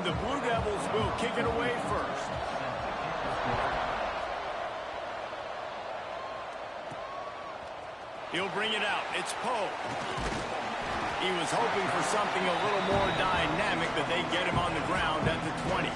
the Blue Devils will kick it away first. He'll bring it out. It's Poe. He was hoping for something a little more dynamic, but they get him on the ground at the 20.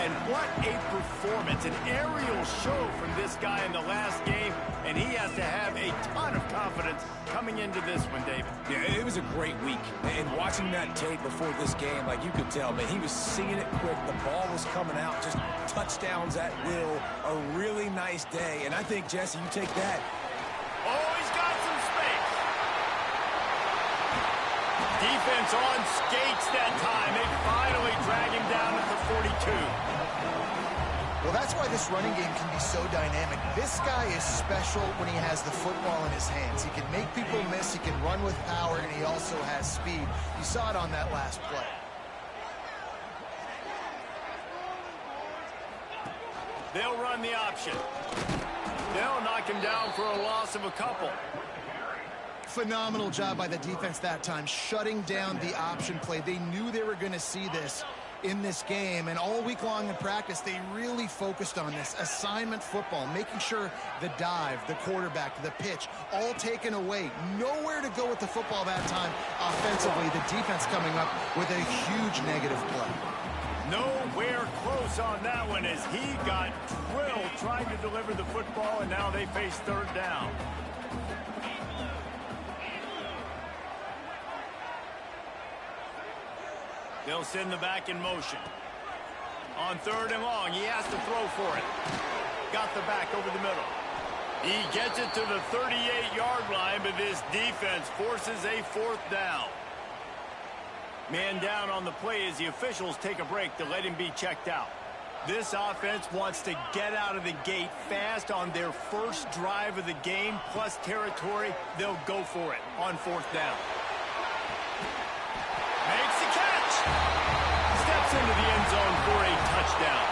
And what a performance, an aerial show from this guy in the last game, and he has to have a ton of confidence coming into this one, David. Yeah, it was a great week, and watching that tape before this game, like you could tell, man, he was seeing it quick. The ball was coming out, just touchdowns at will. A really nice day, and I think, Jesse, you take that. Oh, he's got some space. Defense on skates that time. They finally drag him down at the 42. Well, that's why this running game can be so dynamic. This guy is special when he has the football in his hands. He can make people miss, he can run with power, and he also has speed. You saw it on that last play. They'll run the option. They'll knock him down for a loss of a couple. Phenomenal job by the defense that time, shutting down the option play. They knew they were going to see this in this game, and all week long in practice, they really focused on this assignment football, making sure the dive, the quarterback, the pitch, all taken away. Nowhere to go with the football that time offensively. The defense coming up with a huge negative play. Nowhere close on that one as he got drilled trying to deliver the football, and now they face third down. They'll send the back in motion. On third and long, he has to throw for it. Got the back over the middle. He gets it to the 38-yard line, but this defense forces a fourth down. Man down on the play as the officials take a break to let him be checked out. This offense wants to get out of the gate fast on their first drive of the game, plus territory. They'll go for it on fourth down. Makes the catch. Steps into the end zone for a touchdown.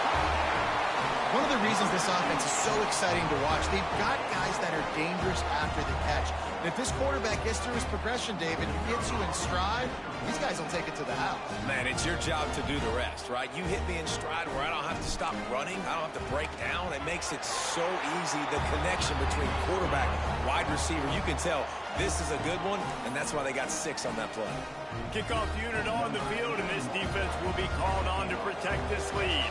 One of the reasons this offense is so exciting to watch, they've got guys that are dangerous after the catch. And if this quarterback gets through his progression, David, he gets you in stride, these guys will take it to the house. Man, it's your job to do the rest, right? You hit me in stride where I don't have to stop running. I don't have to break down. It makes it so easy, the connection between quarterback, wide receiver. You can tell this is a good one, and that's why they got 6 on that play. Kickoff unit on the field, and this defense will be called on to protect this lead.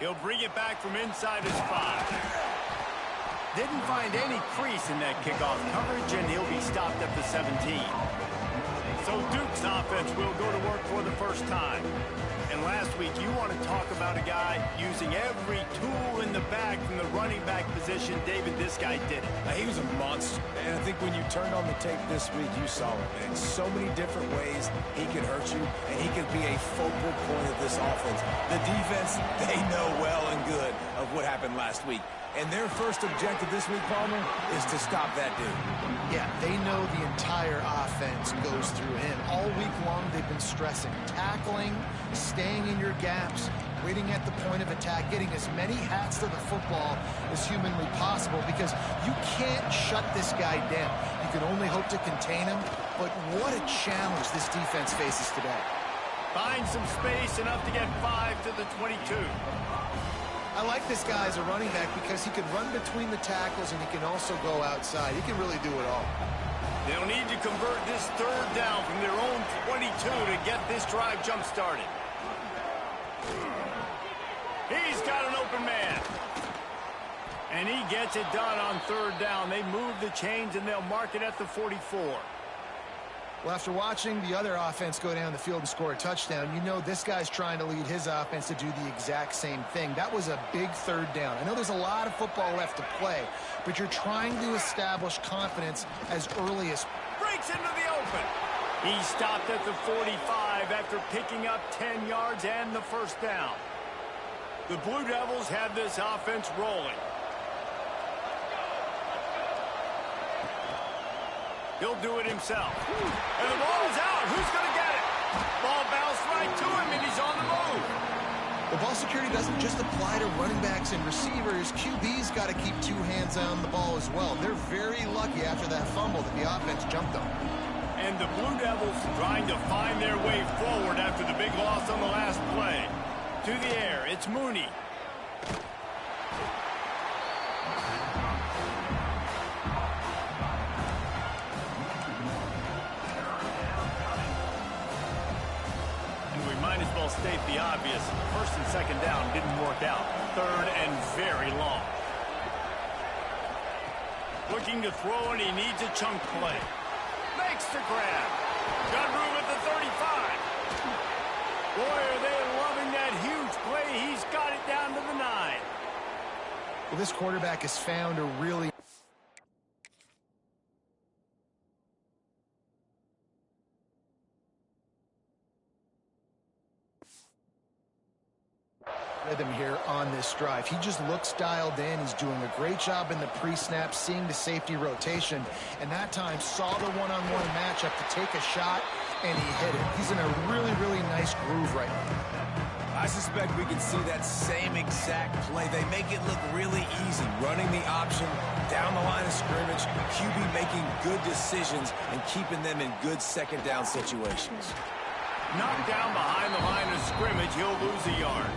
He'll bring it back from inside his 5. Didn't find any crease in that kickoff coverage, and he'll be stopped at the 17. So Duke's offense will go to work for the first time. And last week, you want to talk about a guy using every tool in the bag from the running back position. David, this guy did it. He was a monster. And I think when you turned on the tape this week, you saw it, man. So many different ways he can hurt you, and he can be a focal point of this offense. The defense, they know well and good of what happened last week. And their first objective this week, Palmer, is to stop that dude. Yeah, they know the entire offense goes through him. All week long, they've been stressing tackling, staying in your gaps, waiting at the point of attack, getting as many hats to the football as humanly possible, because you can't shut this guy down. You can only hope to contain him, but what a challenge this defense faces today. Find some space, enough to get 5 to the 22. I like this guy as a running back because he can run between the tackles and he can also go outside. He can really do it all. They'll need to convert this third down from their own 22 to get this drive jump-started. He's got an open man. And he gets it done on third down. They move the chains and they'll mark it at the 44. Well, after watching the other offense go down the field and score a touchdown, you know this guy's trying to lead his offense to do the exact same thing. That was a big third down. I know there's a lot of football left to play, but you're trying to establish confidence as early as... Breaks into the open. He stopped at the 45 after picking up 10 yards and the first down. The Blue Devils have this offense rolling. He'll do it himself. And the ball's out. Who's going to get it? Ball bounced right to him, and he's on the move. The ball security doesn't just of running backs and receivers, QB's got to keep two hands on the ball as well. They're very lucky after that fumble that the offense jumped on. And the Blue Devils trying to find their way forward after the big loss on the last play. To the air, it's Mooney. Might as well state the obvious. First and second down didn't work out. Third and very long. Looking to throw, and he needs a chunk play. Makes the grab. Got room at the 35. Boy, are they loving that huge play. He's got it down to the 9. Well, this quarterback has found a really rhythm here on this drive. He just looks dialed in. He's doing a great job in the pre-snap, seeing the safety rotation, and that time saw the one-on-one matchup to take a shot, and he hit it. He's in a really, really nice groove right now. I suspect we can see that same exact play. They make it look really easy, running the option down the line of scrimmage, QB making good decisions and keeping them in good second down situations. Knocked down behind the line of scrimmage, he'll lose a yard.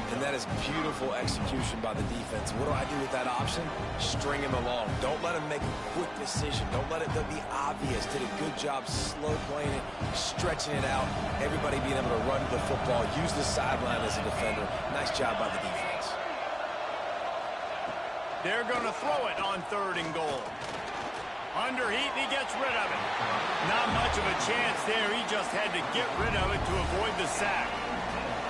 And that is beautiful execution by the defense. What do I do with that option? String him along. Don't let him make a quick decision. Don't let it be obvious. Did a good job slow playing it, stretching it out. Everybody being able to run to the football, use the sideline as a defender. Nice job by the defense. They're going to throw it on 3rd and goal. Under heat, and he gets rid of it. Not much of a chance there. He just had to get rid of it to avoid the sack.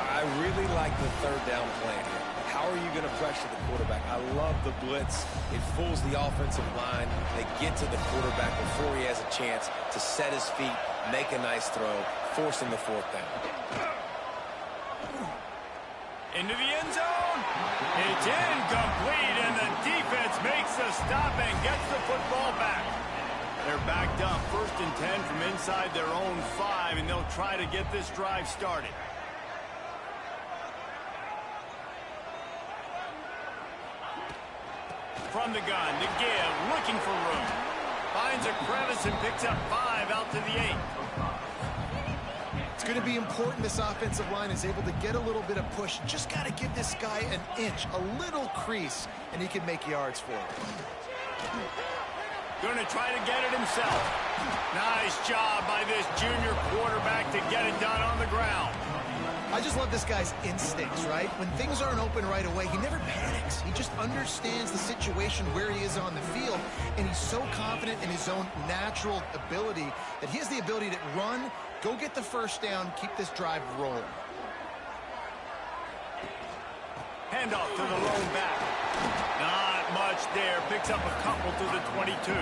I really like the 3rd down plan here. How are you going to pressure the quarterback? I love the blitz. It fools the offensive line. They get to the quarterback before he has a chance to set his feet, make a nice throw, forcing the 4th down. Into the end zone. It's incomplete, and the defense makes the stop and gets the football back. They're backed up 1st and 10 from inside their own 5, and they'll try to get this drive started. From the gun, to give, looking for room. Finds a crevice and picks up 5 out to the 8. It's going to be important this offensive line is able to get a little bit of push. Just got to give this guy an inch, a little crease, and he can make yards for it. Going to try to get it himself. Nice job by this junior quarterback to get it done on the ground. I just love this guy's instincts, right? When things aren't open right away, he never panics. He just understands the situation where he is on the field, and he's so confident in his own natural ability that he has the ability to run, go get the 1st down, keep this drive rolling. Handoff to the lone back. Not much there. Picks up a couple to the 22.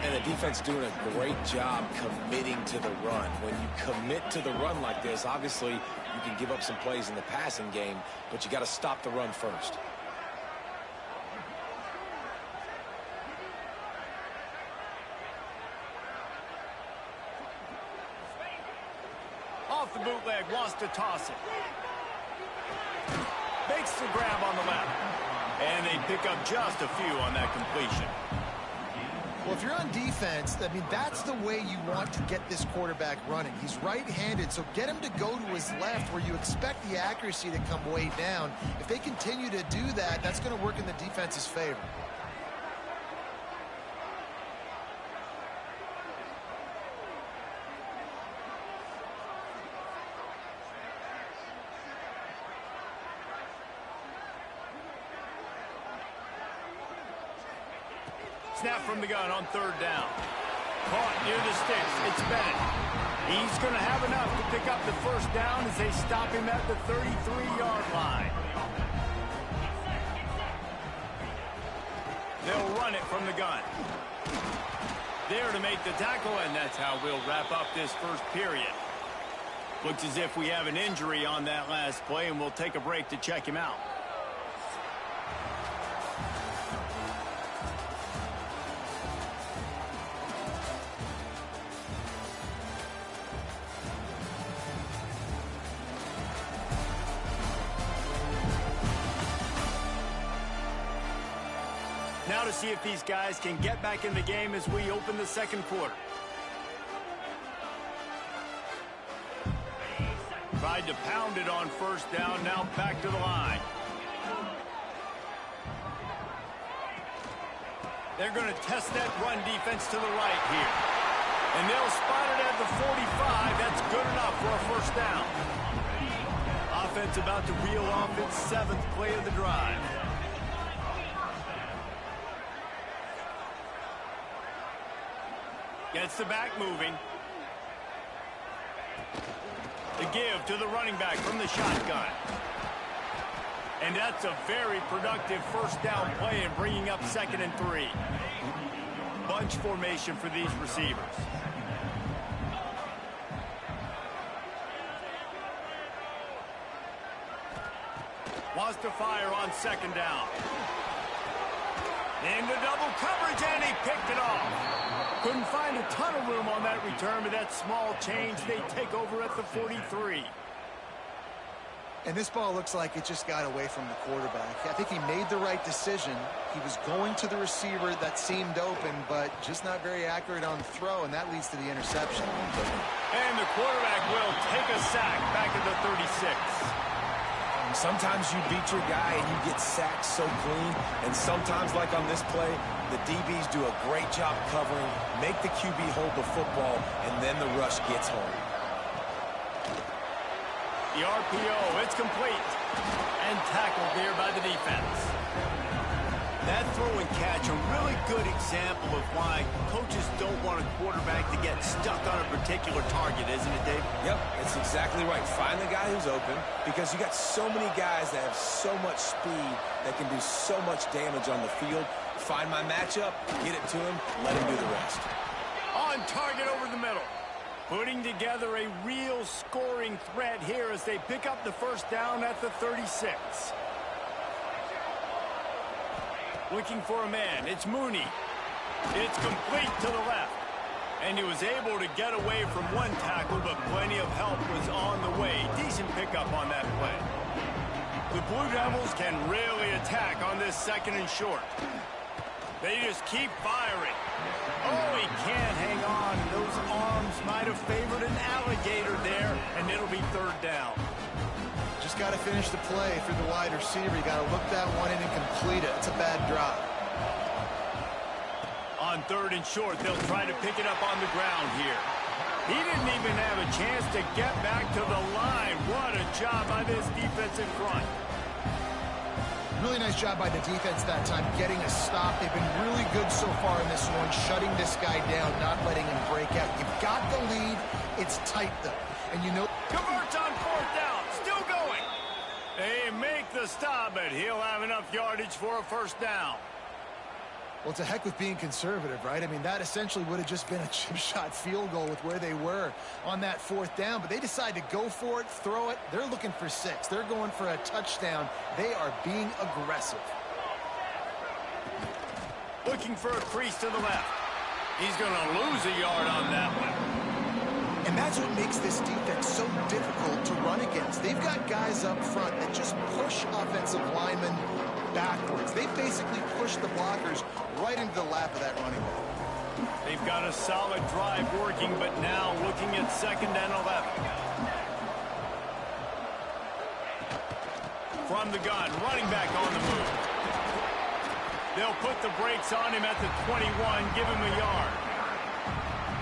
And the defense doing a great job committing to the run. When you commit to the run like this, obviously you can give up some plays in the passing game, but you got to stop the run first. Off the bootleg, wants to toss it. Makes the grab on the left. And they pick up just a few on that completion. Well, if you're on defense, I mean, that's the way you want to get this quarterback running. He's right-handed, so get him to go to his left where you expect the accuracy to come way down. If they continue to do that, that's going to work in the defense's favor. Snap from the gun on 3rd down. Caught near the sticks. It's Bennett. He's going to have enough to pick up the 1st down as they stop him at the 33-yard line. They'll run it from the gun. There to make the tackle, and that's how we'll wrap up this 1st period. Looks as if we have an injury on that last play, and we'll take a break to check him out. Now to see if these guys can get back in the game as we open the second quarter. Tried to pound it on first down, now back to the line. They're going to test that run defense to the right here. And they'll spot it at the 45. That's good enough for a first down. Offense about to reel off its 7th play of the drive. Gets the back moving. The give to the running back from the shotgun. And that's a very productive first down play and bringing up 2nd and 3. Bunch formation for these receivers. Wants to fire on 2nd down. Into double coverage, and he picked it off. Couldn't find a ton of room on that return, but that small change, they take over at the 43. And this ball looks like it just got away from the quarterback. I think he made the right decision. He was going to the receiver that seemed open, but just not very accurate on the throw, and that leads to the interception. And the quarterback will take a sack back at the 36. Sometimes you beat your guy and you get sacked so clean, and sometimes, like on this play, the DBs do a great job covering, make the QB hold the football, and then the rush gets home. The RPO, it's complete. And tackled there by the defense. That throw and catch, a really good example of why coaches don't want a quarterback to get stuck on a particular target, isn't it, Dave? Yep, it's exactly right. Find the guy who's open, because you got so many guys that have so much speed that can do so much damage on the field. Find my matchup, get it to him, let him do the rest. On target over the middle. Putting together a real scoring threat here as they pick up the first down at the 36. Looking for a man. It's Mooney. It's complete to the left. And he was able to get away from one tackle, but plenty of help was on the way. Decent pickup on that play. The Blue Devils can really attack on this 2nd and short. They just keep firing. Oh, he can't hang on. Those arms might have favored an alligator there, and it'll be 3rd down. Just got to finish the play for the wide receiver. You got to look that one in and complete it. It's a bad drop. On 3rd and short, they'll try to pick it up on the ground here. He didn't even have a chance to get back to the line. What a job by this defense in front. Really nice job by the defense that time, getting a stop. They've been really good so far in this one, shutting this guy down, not letting him break out. You've got the lead. It's tight, though. And you know... Converts on 4th down. Still going. They make the stop, but he'll have enough yardage for a first down. Well, it's a heck with being conservative, right? I mean, that essentially would have just been a chip shot field goal with where they were on that 4th down. But they decide to go for it, throw it. They're looking for 6. They're going for a touchdown. They are being aggressive. Looking for a crease to the left. He's going to lose a yard on that one. And that's what makes this defense so difficult to run against. They've got guys up front that just push offensive linemen backwards. They basically push the blockers right into the lap of that running back. They've got a solid drive working, but now looking at 2nd and 11. From the gun, running back on the move. They'll put the brakes on him at the 21, give him a yard.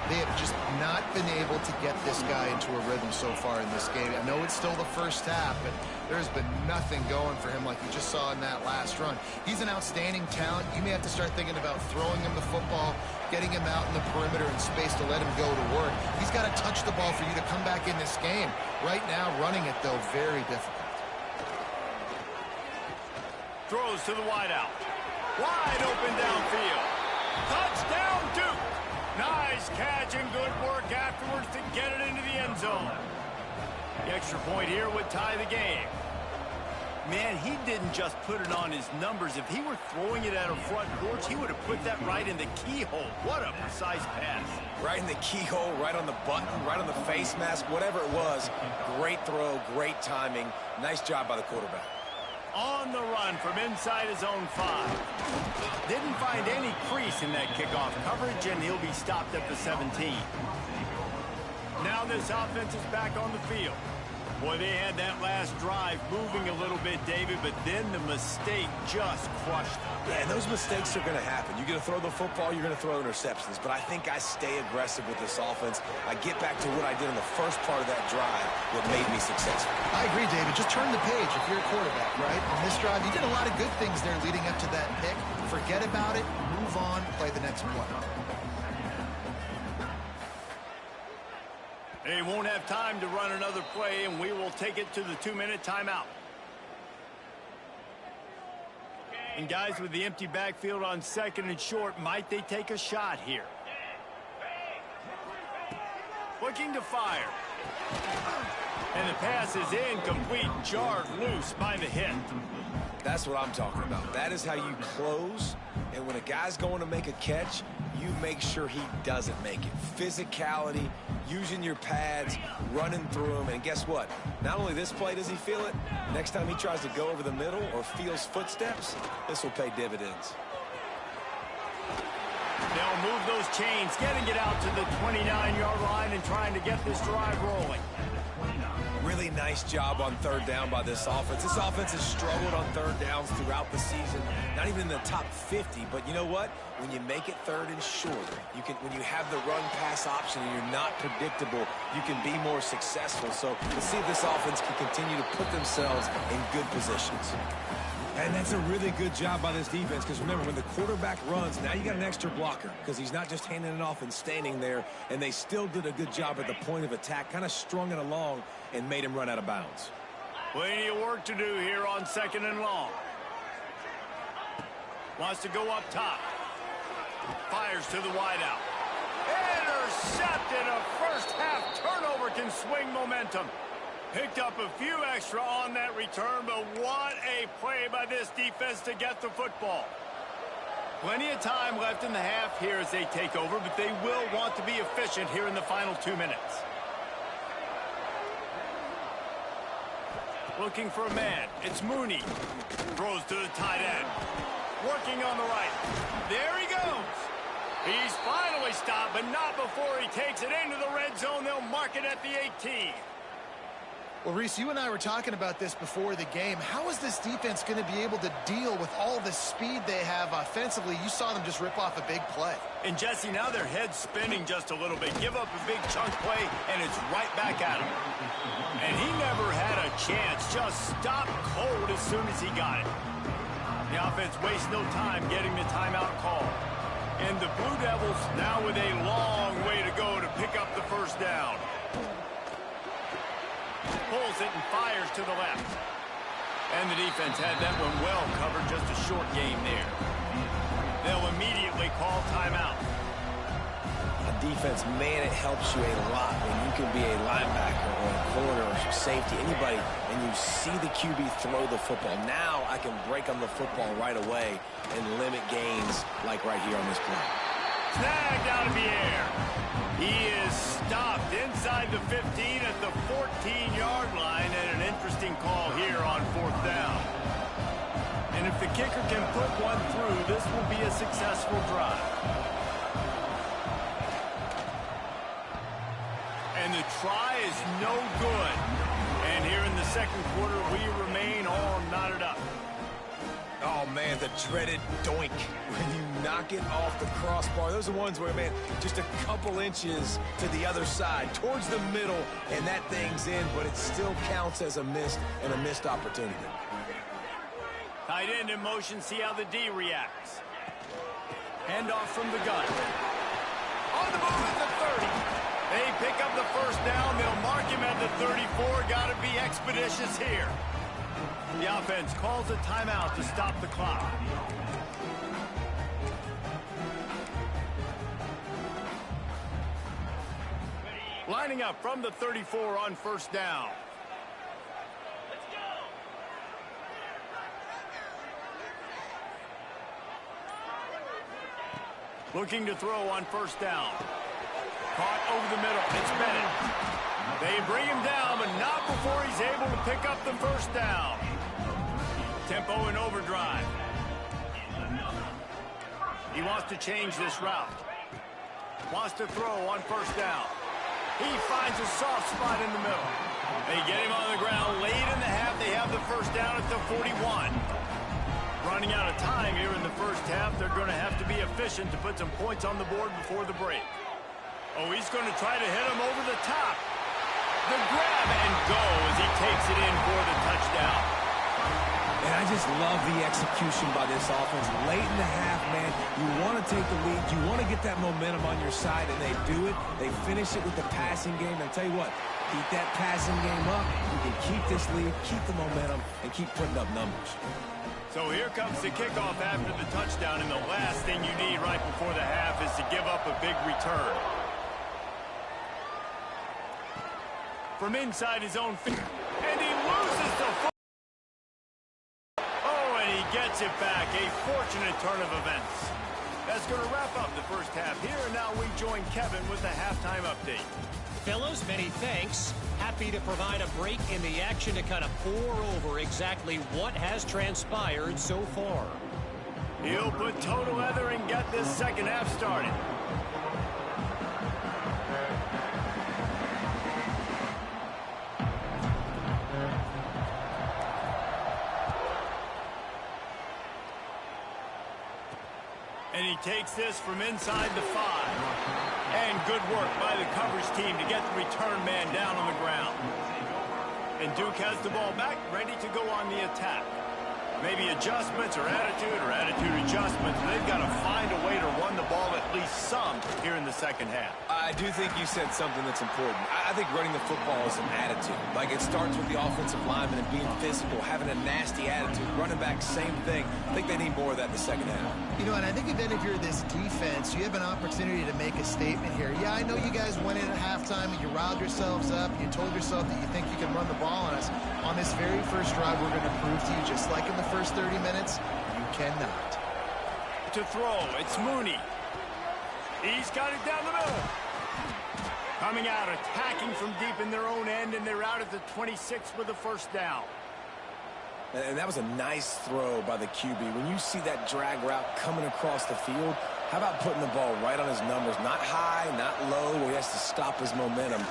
They have just not been able to get this guy into a rhythm so far in this game. I know it's still the first half, but there's been nothing going for him like you just saw in that last run. He's an outstanding talent. You may have to start thinking about throwing him the football, getting him out in the perimeter in space to let him go to work. He's got to touch the ball for you to come back in this game. Right now, running it, though, very difficult. Throws to the wideout. Wide open downfield. Touchdown, Duke. Nice catch and good work afterwards to get it into the end zone. The extra point here would tie the game. Man, he didn't just put it on his numbers. If he were throwing it at a front porch, he would have put that right in the keyhole. What a precise pass. Right in the keyhole, right on the button, right on the face mask, whatever it was. Great throw, great timing. Nice job by the quarterback. On the run from inside his own 5. Didn't find any crease in that kickoff coverage, and he'll be stopped at the 17. Now this offense is back on the field. Boy, they had that last drive moving a little bit, David, but then the mistake just crushed them. Yeah, and those mistakes are going to happen. You're going to throw the football, you're going to throw interceptions. But I think I stay aggressive with this offense. I get back to what I did in the first part of that drive that made me successful. I agree, David. Just turn the page if you're a quarterback, right? On this drive, you did a lot of good things there leading up to that pick. Forget about it, move on, play the next play. They won't have time to run another play, and we will take it to the 2-minute timeout. And guys, with the empty backfield on 2nd and short, might they take a shot here? Looking to fire. And the pass is incomplete, jarred loose by the hit. That's what I'm talking about. That is how you close, and when a guy's going to make a catch, you make sure he doesn't make it. Physicality, using your pads, running through him, and guess what? Not only this play does he feel it, next time he tries to go over the middle or feels footsteps, this will pay dividends. They'll move those chains, getting it out to the 29-yard line and trying to get this drive rolling. Really nice job on 3rd down by this offense. This offense has struggled on 3rd downs throughout the season. Not even in the top 50, but you know what? When you make it 3rd and short, when you have the run-pass option and you're not predictable, you can be more successful. So let's see if this offense can continue to put themselves in good positions. And that's a really good job by this defense, because remember, when the quarterback runs, now you got an extra blocker, because he's not just handing it off and standing there, and they still did a good job at the point of attack, kind of strung it along and made him run out of bounds. Plenty of work to do here on 2nd and long. Wants to go up top. Fires to the wideout. Intercepted. A first-half turnover can swing momentum. Picked up a few extra on that return, but what a play by this defense to get the football. Plenty of time left in the half here as they take over, but they will want to be efficient here in the final 2 minutes. Looking for a man. It's Mooney. Throws to the tight end. Working on the right. There he goes. He's finally stopped, but not before he takes it into the red zone. They'll mark it at the 18. Well, Reese, you and I were talking about this before the game. How is this defense going to be able to deal with all the speed they have offensively? You saw them just rip off a big play. And, Jesse, now their head's spinning just a little bit. Give up a big chunk play, and it's right back at him. And he never had a chance. Just stopped cold as soon as he got it. The offense wastes no time getting the timeout call. And the Blue Devils now with a long way to go to pick up the first down. Pulls it and fires to the left. And the defense had that one well covered, just a short game there. They'll immediately call timeout. A defense, man, it helps you a lot when you can be a linebacker or a corner or safety, anybody, and you see the QB throw the football. Now I can break on the football right away and limit gains like right here on this play. Snagged out of the air. He is stopped inside the 15 at the 14-yard line, and an interesting call here on 4th down. And if the kicker can put one through, this will be a successful drive. And the try is no good. And here in the 2nd quarter, we remain all knotted up. Oh, man, the dreaded doink when you knock it off the crossbar. Those are ones where, man, just a couple inches to the other side, towards the middle, and that thing's in, but it still counts as a missed and a missed opportunity. Tight end in motion, see how the D reacts. Handoff from the gun. On the move at the 30. They pick up the first down. They'll mark him at the 34. Got to be expeditious here. The offense calls a timeout to stop the clock. Lining up from the 34 on 1st down. Looking to throw on 1st down. Caught over the middle. It's Bennett. They bring him down, but not before he's able to pick up the 1st down. Tempo in overdrive. He wants to change this route. Wants to throw on first down. He finds a soft spot in the middle. They get him on the ground late in the half. They have the first down at the 41. Running out of time here in the first half. They're going to have to be efficient to put some points on the board before the break. Oh, he's going to try to hit him over the top. The grab and go as he takes it in for the touchdown. And I just love the execution by this offense. Late in the half, man, you want to take the lead. You want to get that momentum on your side, and they do it. They finish it with the passing game. And I'll tell you what, keep that passing game up. You can keep this lead, keep the momentum, and keep putting up numbers. So here comes the kickoff after the touchdown, and the last thing you need right before the half is to give up a big return. From inside his own feet, and he loses the football. Gets it back. A fortunate turn of events. That's going to wrap up the first half here. And now we join Kevin with the halftime update. Fellas, many thanks. Happy to provide a break in the action to kind of pour over exactly what has transpired so far. He'll put toe to leather and get this second half started. And he takes this from inside the 5. And good work by the coverage team to get the return man down on the ground. And Duke has the ball back, ready to go on the attack. Maybe adjustments or attitude adjustments. They've got to find a way to run the ball at least some here in the second half. I do think you said something that's important. I think running the football is an attitude. Like, it starts with the offensive lineman and being physical, having a nasty attitude. Running back, same thing. I think they need more of that in the second half. You know, and I think then if you're this defense, you have an opportunity to make a statement here. Yeah, I know you guys went in at halftime and you riled yourselves up. You told yourself that you think you can run the ball on us. On this very first drive, we're going to prove to you, just like in the first 30 minutes, you cannot. To throw, it's Mooney. He's got it down the middle. Coming out, attacking from deep in their own end, and they're out at the 26 with the first down. And that was a nice throw by the QB. When you see that drag route coming across the field, how about putting the ball right on his numbers? Not high, not low, where he has to stop his momentum.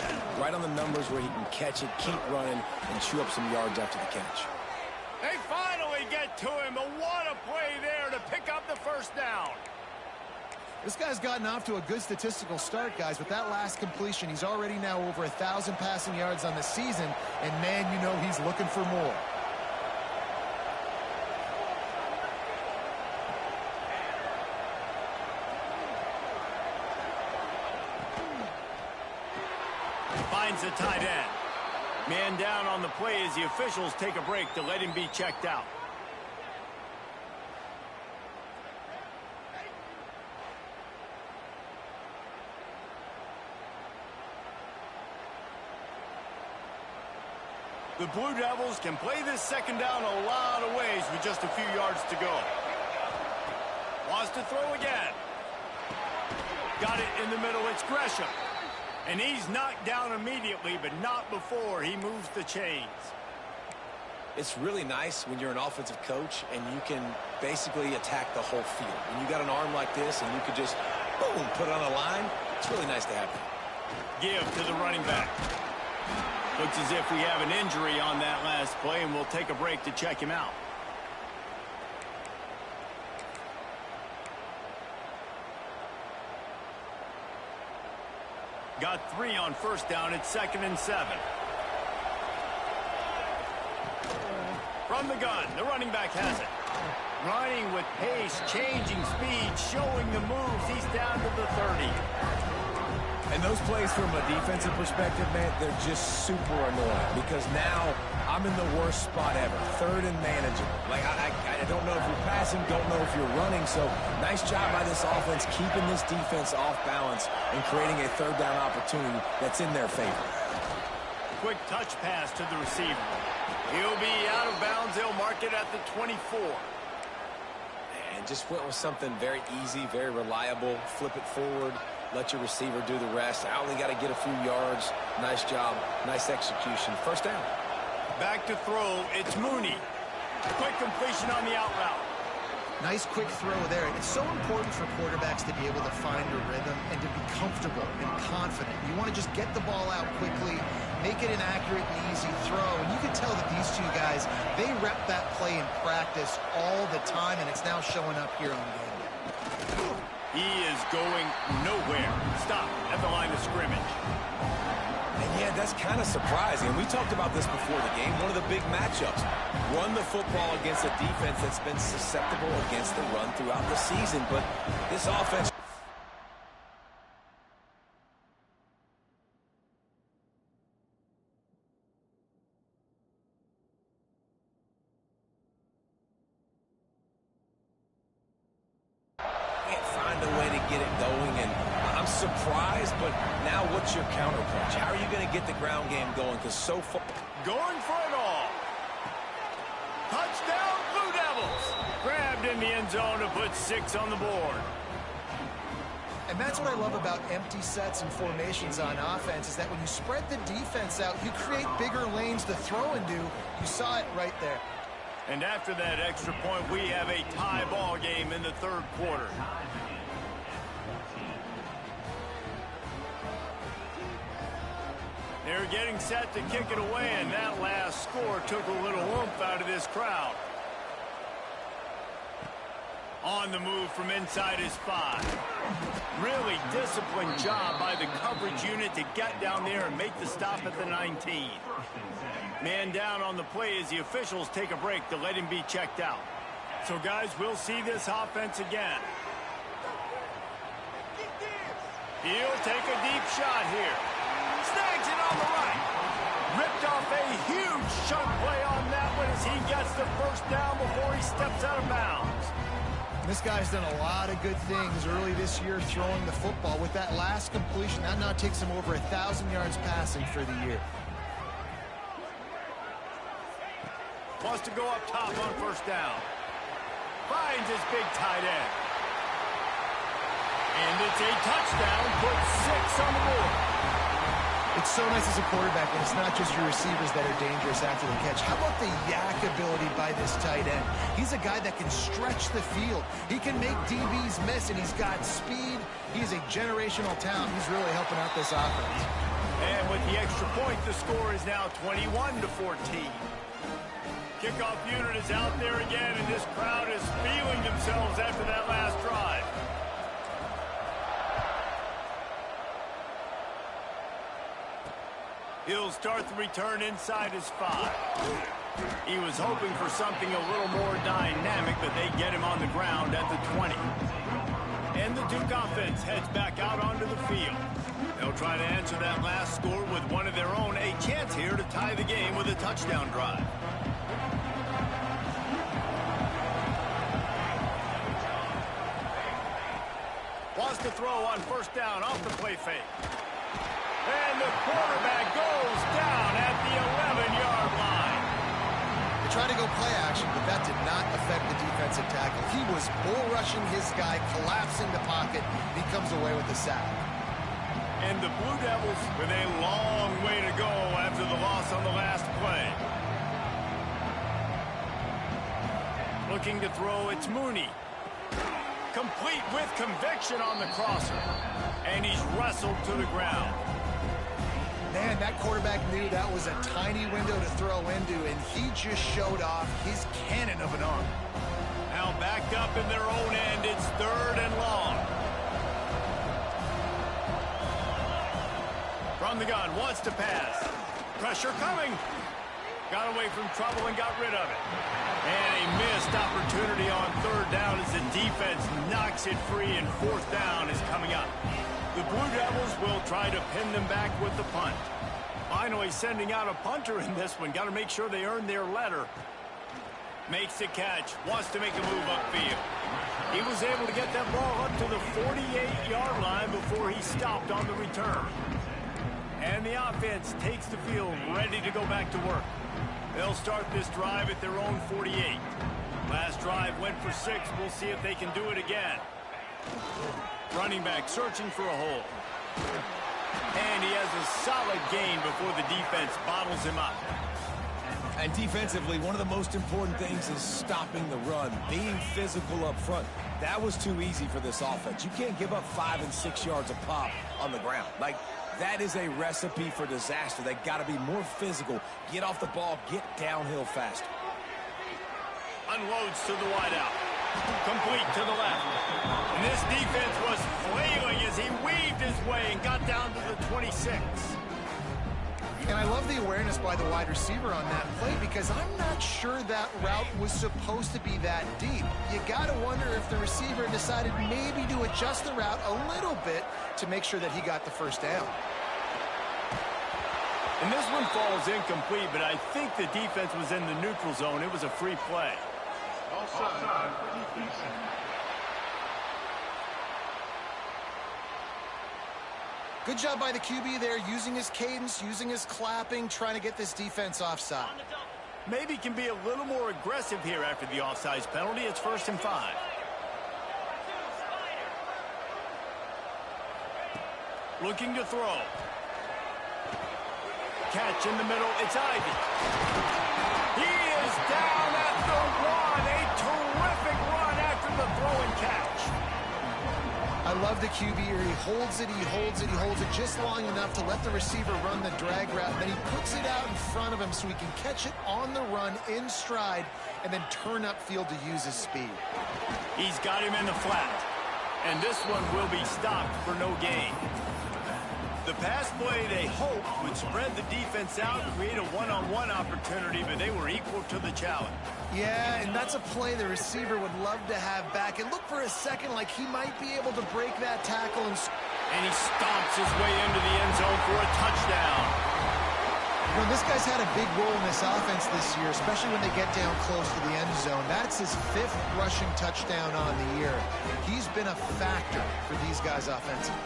Right on the numbers where he can catch it, keep running, and chew up some yards after the catch. They finally get to him. But what a play there to pick up the first down. This guy's gotten off to a good statistical start, guys. With that last completion, he's already now over 1,000 passing yards on the season. And, man, you know he's looking for more. Finds the tight end. Man down on the play as the officials take a break to let him be checked out. The Blue Devils can play this second down a lot of ways with just a few yards to go. Wants to throw again. Got it in the middle. It's Gresham. And he's knocked down immediately, but not before he moves the chains. It's really nice when you're an offensive coach and you can basically attack the whole field. When you got an arm like this and you could just, boom, put it on a line, it's really nice to have that. Give to the running back. Looks as if we have an injury on that last play, and we'll take a break to check him out. Got 3 on first down. It's 2nd and 7. From the gun, the running back has it. Running with pace, changing speed, showing the moves. He's down to the 30. And those plays from a defensive perspective, man, they're just super annoying because now I'm in the worst spot ever. 3rd and manageable. Like, I don't know if you're passing, don't know if you're running. So nice job by this offense keeping this defense off balance and creating a 3rd down opportunity that's in their favor. Quick touch pass to the receiver. He'll be out of bounds. They'll mark it at the 24. And just went with something very easy, very reliable. Flip it forward. Let your receiver do the rest. I only got to get a few yards. Nice job. Nice execution. First down. Back to throw. It's Mooney. Quick completion on the out route. Nice quick throw there. It's so important for quarterbacks to be able to find a rhythm and to be comfortable and confident. You want to just get the ball out quickly, make it an accurate and easy throw. And you can tell that these two guys, they rep that play in practice all the time, and it's now showing up here on game day. He is going nowhere. Stop at the line of scrimmage. And yeah, that's kind of surprising. And we talked about this before the game. One of the big matchups. Run the football against a defense that's been susceptible against the run throughout the season. But this offense... can't find a way to get it going, and I'm surprised, but now what's your counterpunch? How are you going to get the ground game going? Because so far... Going for it all. Touchdown, Blue Devils. Grabbed in the end zone to put 6 on the board. And that's what I love about empty sets and formations on offense, is that when you spread the defense out, you create bigger lanes to throw into. You saw it right there. And after that extra point, we have a tie ball game in the third quarter. They're getting set to kick it away, and that last score took a little oomph out of this crowd. On the move from inside his 5. Really disciplined job by the coverage unit to get down there and make the stop at the 19. Man down on the play as the officials take a break to let him be checked out. So, guys, we'll see this offense again. He'll take a deep shot here. Snags it on the right. Ripped off a huge chunk play on that one as he gets the first down before he steps out of bounds. This guy's done a lot of good things early this year throwing the football. With that last completion, that now takes him over 1,000 yards passing for the year. Wants to go up top on first down. Finds his big tight end. And it's a touchdown, puts 6 on the board. It's so nice as a quarterback when it's not just your receivers that are dangerous after the catch. How about the yak ability by this tight end? He's a guy that can stretch the field. He can make DBs miss, and he's got speed. He's a generational talent. He's really helping out this offense. And with the extra point, the score is now 21-14. Kickoff unit is out there again, and this crowd is feeling themselves after that last drive. He'll start the return inside his 5. He was hoping for something a little more dynamic, but they get him on the ground at the 20. And the Duke offense heads back out onto the field. They'll try to answer that last score with one of their own. A chance here to tie the game with a touchdown drive. Wants to throw on first down off the play fake. And the quarterback goes down at the 11-yard line. They tried to go play action, but that did not affect the defensive tackle. He was bull rushing his guy, collapsing the pocket. He comes away with the sack. And the Blue Devils with a long way to go after the loss on the last play. Looking to throw, it's Mooney. Complete with conviction on the crosser. And he's wrestled to the ground. Man, that quarterback knew that was a tiny window to throw into, and he just showed off his cannon of an arm. Now backed up in their own end, it's 3rd and long. From the gun, wants to pass. Pressure coming. Got away from trouble and got rid of it. And a missed opportunity on 3rd down as the defense knocks it free, and 4th down is coming up. The Blue Devils will try to pin them back with the punt. Finally sending out a punter in this one. Got to make sure they earn their letter. Makes the catch. Wants to make a move upfield. He was able to get that ball up to the 48-yard line before he stopped on the return. And the offense takes the field, ready to go back to work. They'll start this drive at their own 48. Last drive went for 6. We'll see if they can do it again. Running back searching for a hole. And he has a solid gain before the defense bottles him up. And defensively, one of the most important things is stopping the run, being physical up front. That was too easy for this offense. You can't give up 5 and 6 yards a pop on the ground. Like, that is a recipe for disaster. They got to be more physical, get off the ball, get downhill faster. Unloads to the wideout. Complete to the left. And this defense was flailing as he weaved his way and got down to the 26. And I love the awareness by the wide receiver on that play because I'm not sure that route was supposed to be that deep. You got to wonder if the receiver decided maybe to adjust the route a little bit to make sure that he got the first down. And this one falls incomplete, but I think the defense was in the neutral zone. It was a free play. Good job by the QB there, using his cadence, using his clapping, trying to get this defense offside. Maybe can be a little more aggressive here after the offsides penalty. It's 1st and 5. Looking to throw. Catch in the middle. It's Ivy. He is down at the 1. A terrific run after the throw and catch. I love the QB here. He holds it, he holds it, he holds it just long enough to let the receiver run the drag route. Then he puts it out in front of him so he can catch it on the run in stride and then turn upfield to use his speed. He's got him in the flat. And this one will be stopped for no gain. The pass play they hoped would spread the defense out and create a one-on-one opportunity, but they were equal to the challenge. Yeah, and that's a play the receiver would love to have back. It looked for a second like he might be able to break that tackle. And he stomps his way into the end zone for a touchdown. You know, this guy's had a big role in this offense this year, especially when they get down close to the end zone. That's his 5th rushing touchdown on the year. He's been a factor for these guys offensively.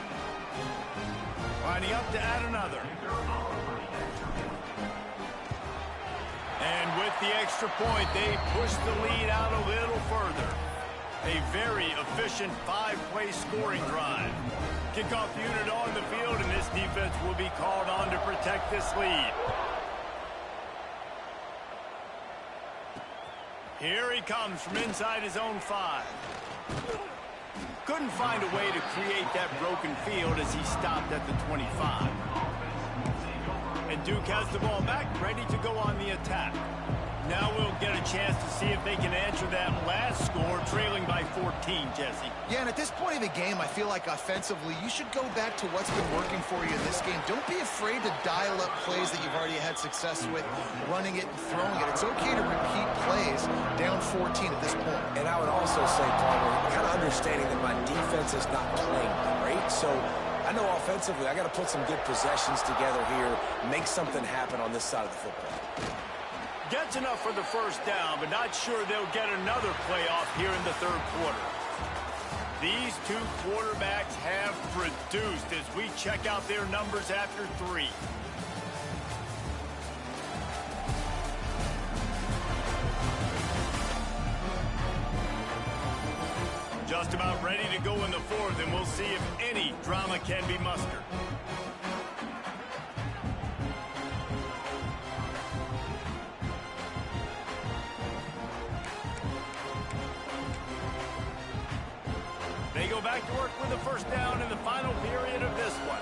Lining up to add another. And with the extra point, they push the lead out a little further. A very efficient 5-play scoring drive. Kickoff unit on the field, and this defense will be called on to protect this lead. Here he comes from inside his own 5. Couldn't find a way to create that broken field as he stopped at the 25. And Duke has the ball back, ready to go on the attack. Now we'll get a chance to see if they can answer that last score, trailing by 14, Jesse. Yeah, and at this point of the game, I feel like offensively, you should go back to what's been working for you in this game. Don't be afraid to dial up plays that you've already had success with, running it and throwing it. It's okay to repeat plays down 14 at this point. And I would also say, Palmer, kind of understanding that my defense is not playing great, so I know offensively I got to put some good possessions together here, make something happen on this side of the football. Gets enough for the first down, but not sure they'll get another playoff here in the 3rd quarter. These two quarterbacks have produced as we check out their numbers after 3. Just about ready to go in the 4th, and we'll see if any drama can be mustered. They go back to work with the first down in the final period of this one.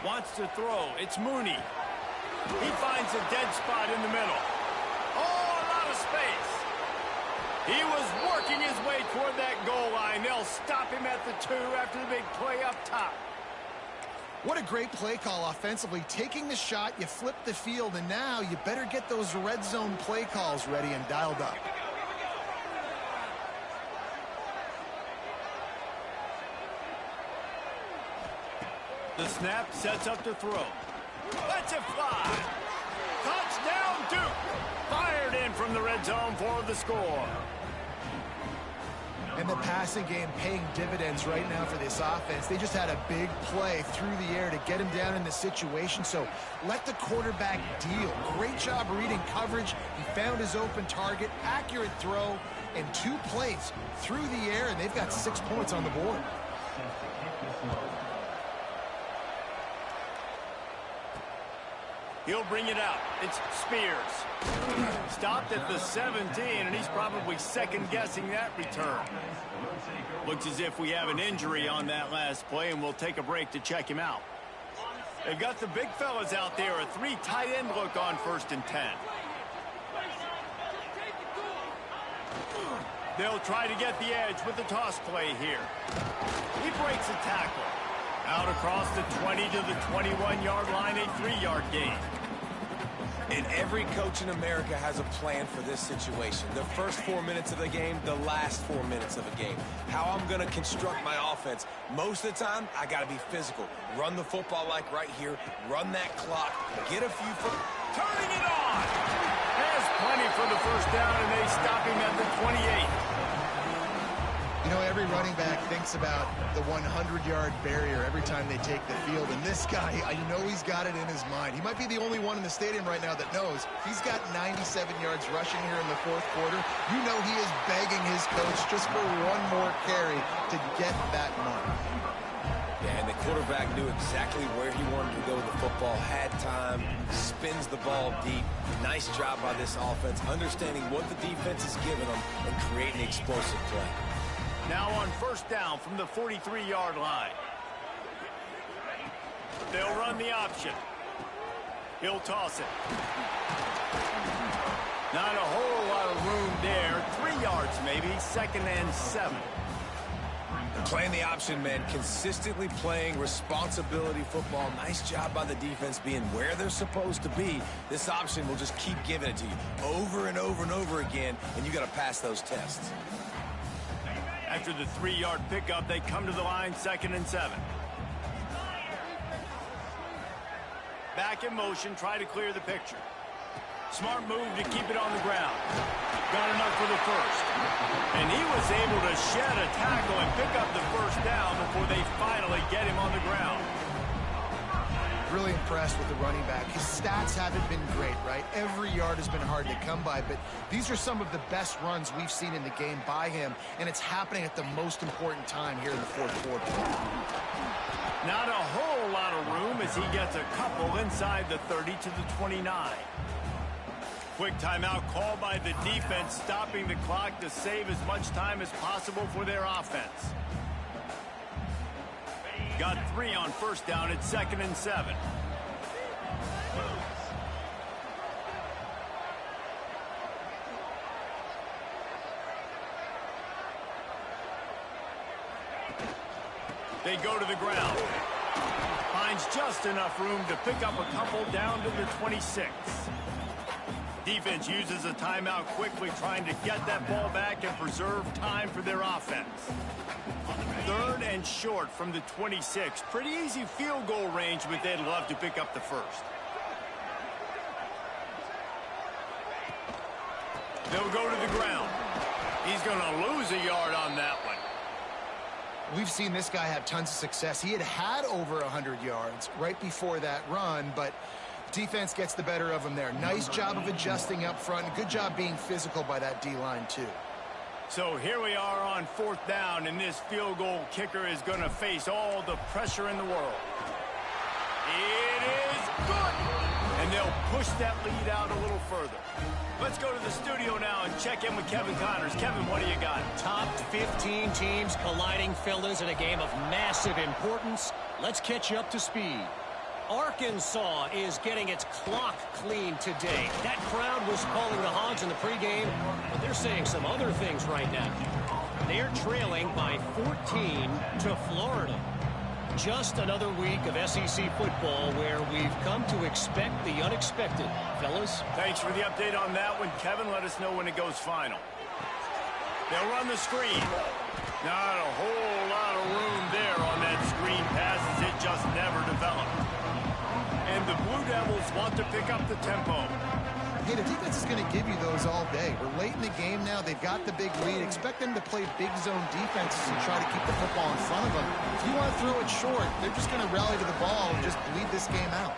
Wants to throw. It's Mooney. He finds a dead spot in the middle. Oh, a lot of space. He was working his way toward that goal line. They'll stop him at the 2 after the big play up top. What a great play call offensively. Taking the shot, you flip the field, and now you better get those red zone play calls ready and dialed up. The snap sets up to throw. Lets it fly. Touchdown, Duke. Fired in from the red zone for the score. And the passing game paying dividends right now for this offense. They just had a big play through the air to get him down in the situation. So let the quarterback deal. Great job reading coverage. He found his open target, accurate throw, and 2 plays through the air, and they've got 6 points on the board. He'll bring it out. It's Spears. Stopped at the 17, and he's probably second-guessing that return. Looks as if we have an injury on that last play, and we'll take a break to check him out. They've got the big fellas out there. A 3 tight end look on 1st and 10. They'll try to get the edge with the toss play here. He breaks a tackle. Out across the 20 to the 21-yard line, a 3-yard gain. And every coach in America has a plan for this situation. The first 4 minutes of the game, the last 4 minutes of a game. How I'm going to construct my offense. Most of the time, I got to be physical. Run the football like right here. Run that clock. Get a few foot. Turning it on. Has plenty for the first down, and they stop him at the 28. You know, every running back thinks about the 100-yard barrier every time they take the field. And this guy, I know he's got it in his mind. He might be the only one in the stadium right now that knows he's got 97 yards rushing here in the 4th quarter. You know he is begging his coach just for one more carry to get that mark. Yeah, and the quarterback knew exactly where he wanted to go with the football, had time, spins the ball deep. Nice job by this offense, understanding what the defense is giving them and creating explosive play. Now on 1st down from the 43-yard line. They'll run the option. He'll toss it. Not a whole lot of room there. 3 yards maybe, 2nd and 7. Playing the option, man. Consistently playing responsibility football. Nice job by the defense being where they're supposed to be. This option will just keep giving it to you over and over and over again, and you got to pass those tests. After the 3-yard pickup, they come to the line, 2nd and 7. Back in motion, try to clear the picture. Smart move to keep it on the ground. Got enough for the first. And he was able to shed a tackle and pick up the first down before they finally get him on the ground. Really impressed with the running back. His stats haven't been great, right? Every yard has been hard to come by, but these are some of the best runs we've seen in the game by him, and it's happening at the most important time here in the 4th quarter. Not a whole lot of room as he gets a couple inside the 30 to the 29. Quick timeout called by the defense, stopping the clock to save as much time as possible for their offense. Got 3 on 1st down at 2nd and 7. They go to the ground. Finds just enough room to pick up a couple down to the 26. Defense uses a timeout quickly, trying to get that ball back and preserve time for their offense. 3rd and short from the 26. Pretty easy field goal range, but they'd love to pick up the first. They'll go to the ground. He's going to lose a yard on that one. We've seen this guy have tons of success. He had over 100 yards right before that run, but defense gets the better of him there. Nice job of adjusting up front. Good job being physical by that D-line, too. So here we are on 4th down, and this field goal kicker is going to face all the pressure in the world. It is good! And they'll push that lead out a little further. Let's go to the studio now and check in with Kevin Connors. Kevin, what do you got? Top 15 teams colliding, fellas, in a game of massive importance. Let's catch you up to speed. Arkansas is getting its clock cleaned today. That crowd was calling the Hogs in the pregame, but they're saying some other things right now. They're trailing by 14 to Florida. Just another week of SEC football where we've come to expect the unexpected. Fellas? Thanks for the update on that one, Kevin. Let us know when it goes final. They'll run the screen. Not a whole lot of room there on that screen pass as it just never developed. And the Blue Devils want to pick up the tempo. Hey, the defense is going to give you those all day. We're late in the game now. They've got the big lead. Expect them to play big zone defenses and try to keep the football in front of them. If you want to throw it short, they're just going to rally to the ball and just bleed this game out.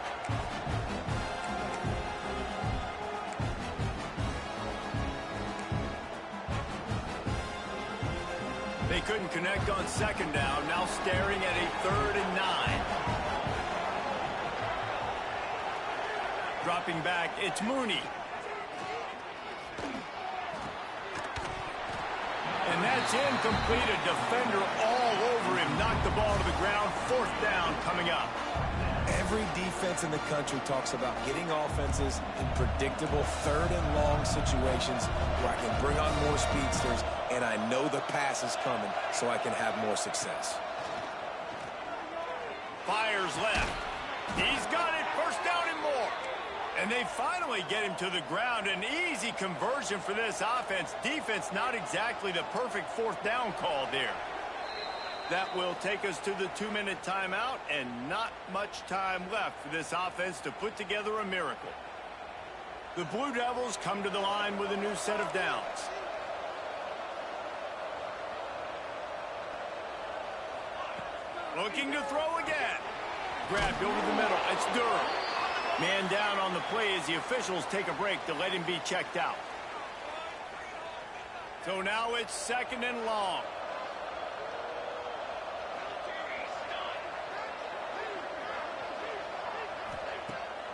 They couldn't connect on second down. Now staring at a 3rd and 9. Dropping back, it's Mooney. And that's incomplete. A defender all over him. Knocked the ball to the ground. 4th down coming up. Every defense in the country talks about getting offenses in predictable 3rd and long situations where I can bring on more speedsters and I know the pass is coming so I can have more success. Fires left. He's got it. 1st down and more. And they finally get him to the ground. An easy conversion for this offense. Defense not exactly the perfect 4th down call there. That will take us to the 2-minute timeout, and not much time left for this offense to put together a miracle. The Blue Devils come to the line with a new set of downs. Looking to throw again. Grabbed over the middle. It's Durham. Man down on the play as the officials take a break to let him be checked out. So now it's 2nd and long.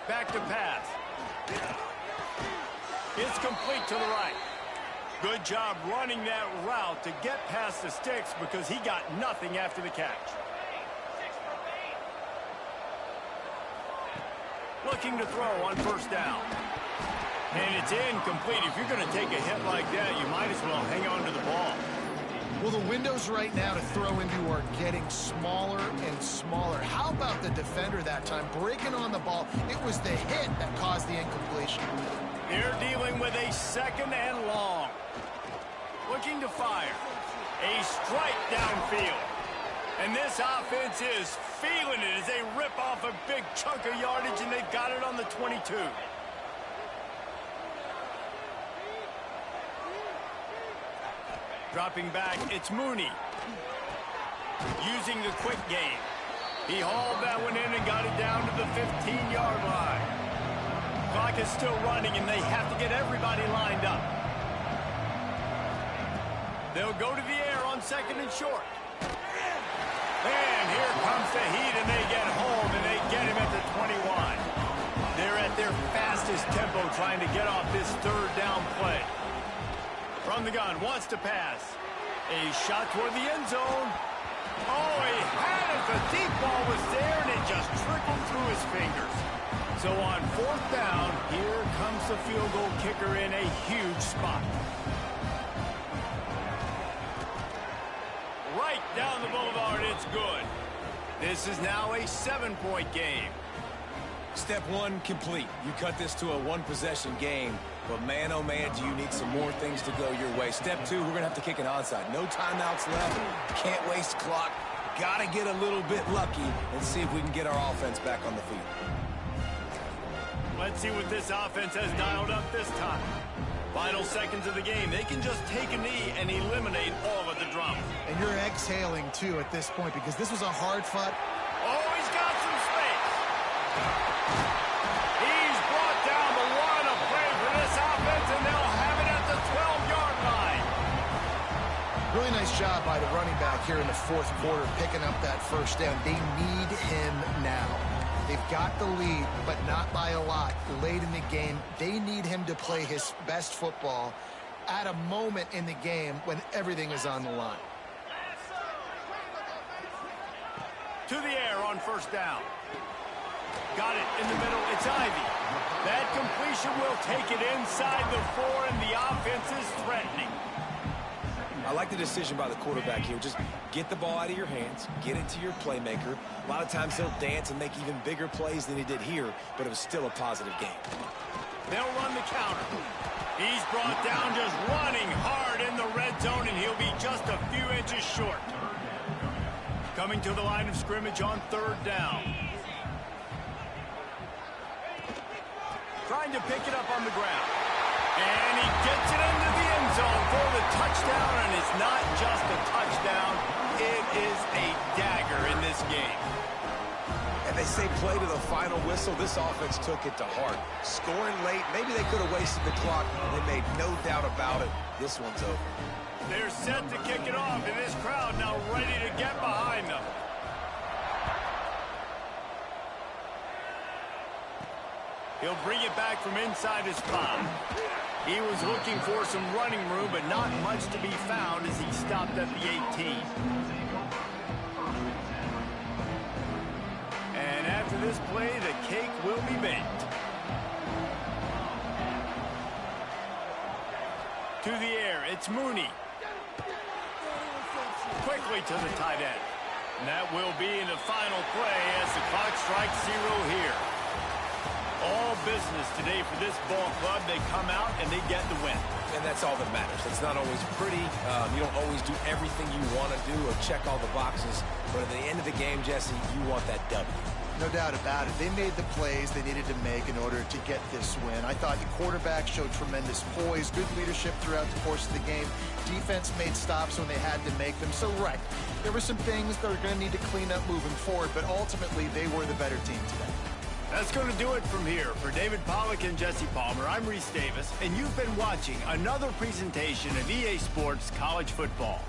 Back to pass. It's complete to the right. Good job running that route to get past the sticks because he got nothing after the catch. Looking to throw on 1st down. And it's incomplete. If you're going to take a hit like that, you might as well hang on to the ball. Well, the windows right now to throw into are getting smaller and smaller. How about the defender that time breaking on the ball? It was the hit that caused the incompletion. They're dealing with a 2nd and long. Looking to fire. A strike downfield. And this offense is feeling it as they rip off a big chunk of yardage, and they've got it on the 22. Dropping back, it's Mooney. Using the quick game. He hauled that one in and got it down to the 15-yard line. Clock is still running, and they have to get everybody lined up. They'll go to the air on 2nd and short. And here comes the heat, and they get home, and they get him at the 21. They're at their fastest tempo trying to get off this 3rd down play. From the gun, wants to pass. A shot toward the end zone. Oh, he had it. The deep ball was there, and it just trickled through his fingers. So on 4th down, here comes the field goal kicker in a huge spot. Right down the boulevard, it's good. This is now a 7-point game. Step 1 complete. You cut this to a 1-possession game. But man, oh man, do you need some more things to go your way. Step 2, we're going to have to kick an onside. No timeouts left. Can't waste clock. Got to get a little bit lucky and see if we can get our offense back on the field. Let's see what this offense has dialed up this time. Final seconds of the game. They can just take a knee and eliminate all of the drama. And you're exhaling, too, at this point, because this was a hard-fought. Oh, he's got some space. He's brought down the line of play for this offense, and they'll have it at the 12-yard line. Really nice job by the running back here in the 4th quarter, picking up that 1st down. They need him now. They've got the lead, but not by a lot. Late in the game, they need him to play his best football at a moment in the game when everything is on the line. To the air on 1st down. Got it in the middle. It's Ivy. That completion will take it inside the 4, and the offense is threatening. I like the decision by the quarterback here. Just get the ball out of your hands, get it to your playmaker. A lot of times he'll dance and make even bigger plays than he did here, but it was still a positive game. They'll run the counter. He's brought down just running hard in the red zone, and he'll be just a few inches short. Coming to the line of scrimmage on 3rd down. Trying to pick it up on the ground. And he gets it into the end zone for the touchdown, and it's not just a touchdown, it is a dagger in this game. And they say play to the final whistle. This offense took it to heart. Scoring late, maybe they could have wasted the clock. They made no doubt about it. This one's over. They're set to kick it off, and this crowd He'll bring it back from inside his 5. He was looking for some running room, but not much to be found as he stopped at the 18. And after this play, the cake will be baked. To the air, it's Mooney. Quickly to the tight end. And that will be in the final play as the clock strikes 0 here. All business today for this ball club. They come out and they get the win. And that's all that matters. It's not always pretty. You don't always do everything you want to do or check all the boxes. But at the end of the game, Jesse, you want that W. No doubt about it. They made the plays they needed to make in order to get this win. I thought the quarterback showed tremendous poise, good leadership throughout the course of the game. Defense made stops when they had to make them. So, right, there were some things that are going to need to clean up moving forward, but ultimately they were the better team today. That's going to do it from here. For David Pollack and Jesse Palmer, I'm Reese Davis, and you've been watching another presentation of EA Sports College Football.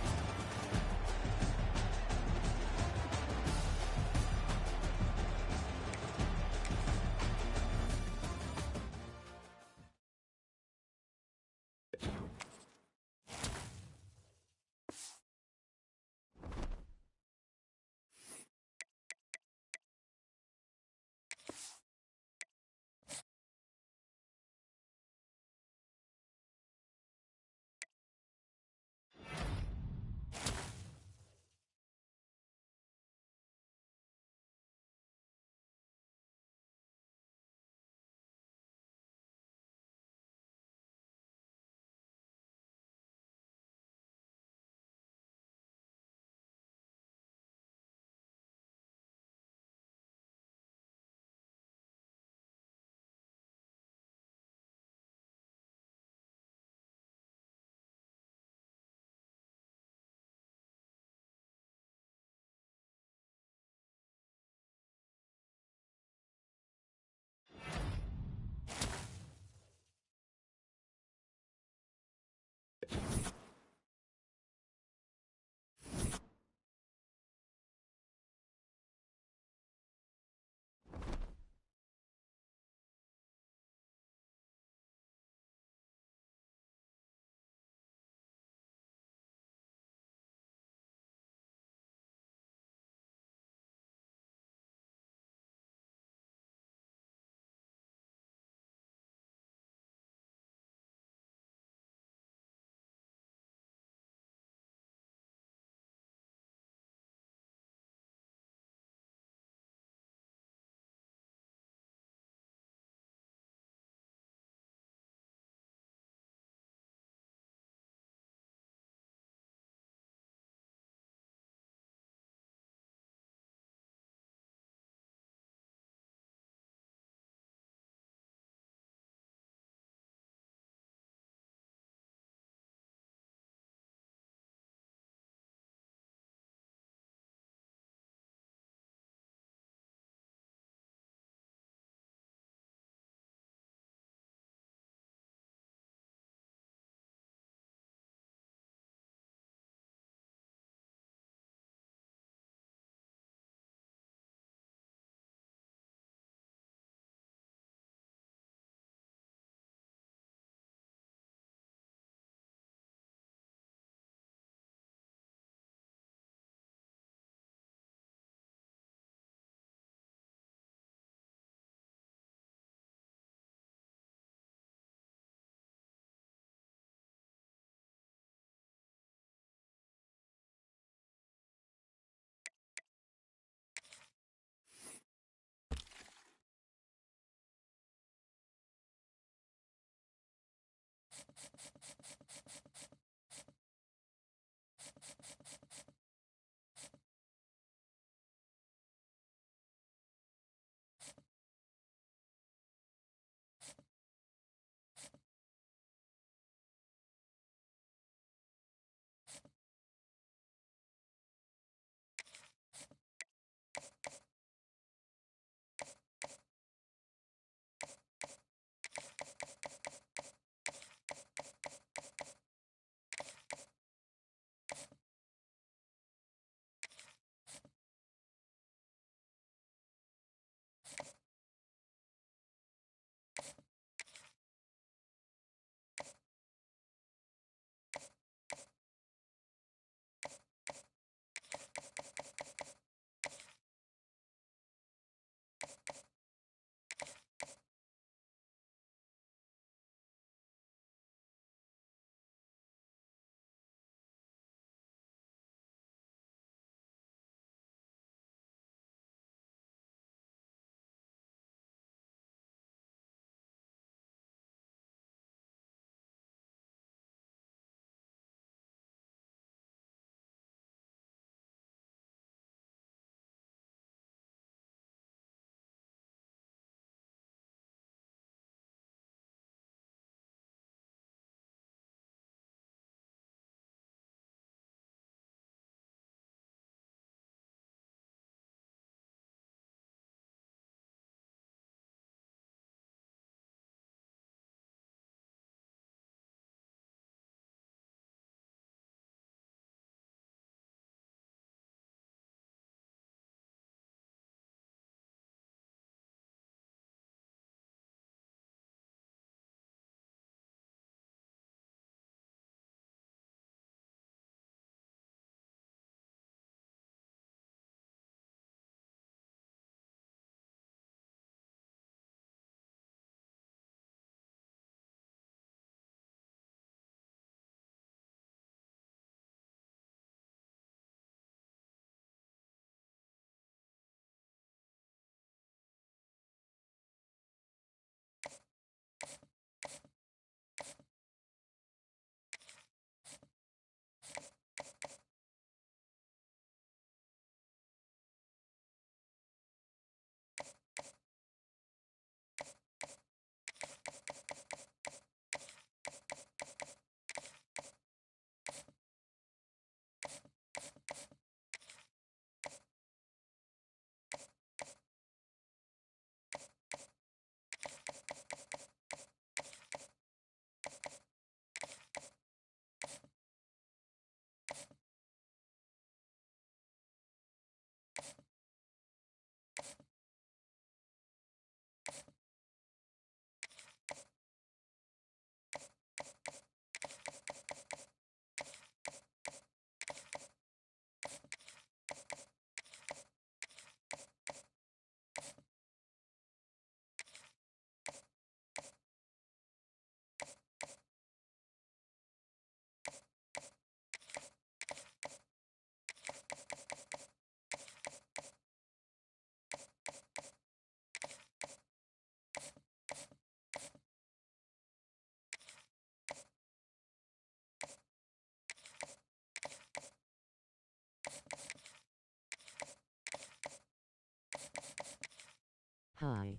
high.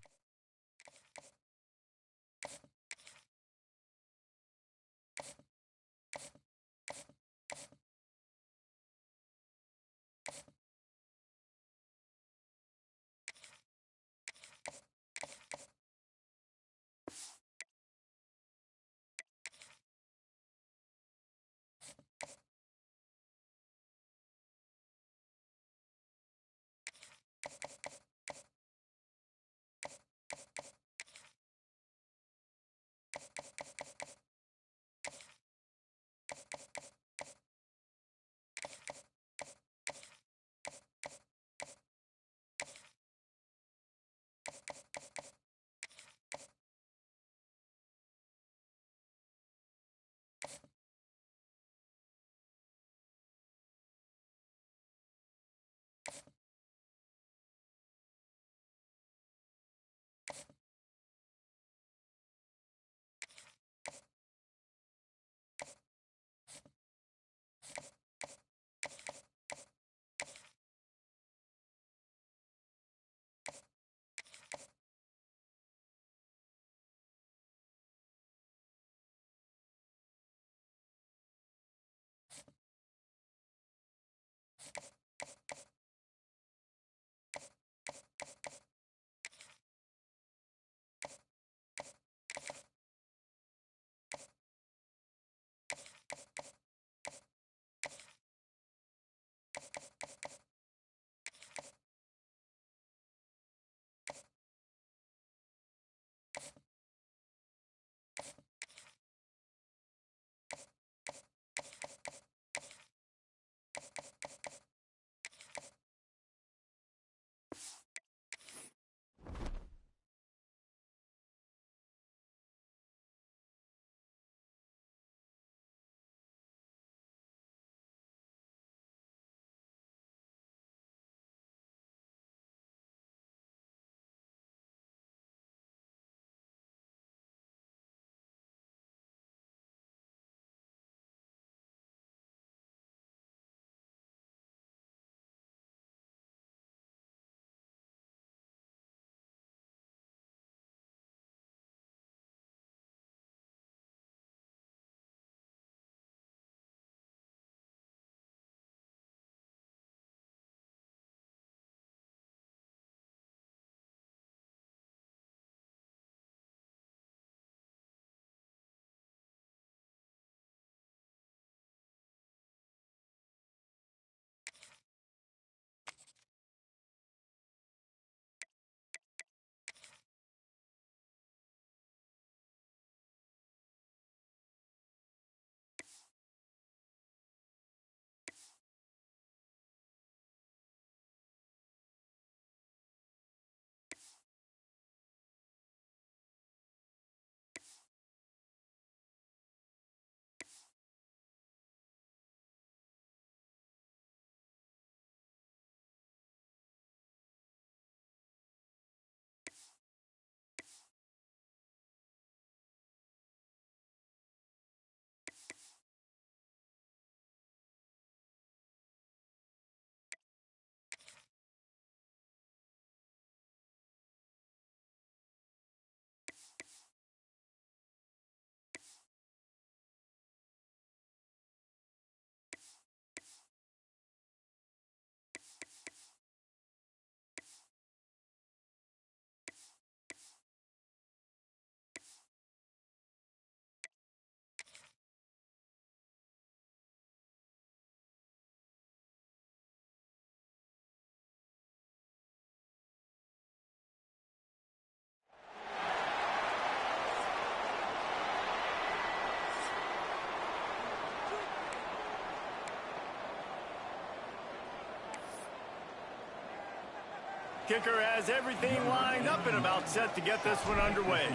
Kicker has everything lined up and about set to get this one underway.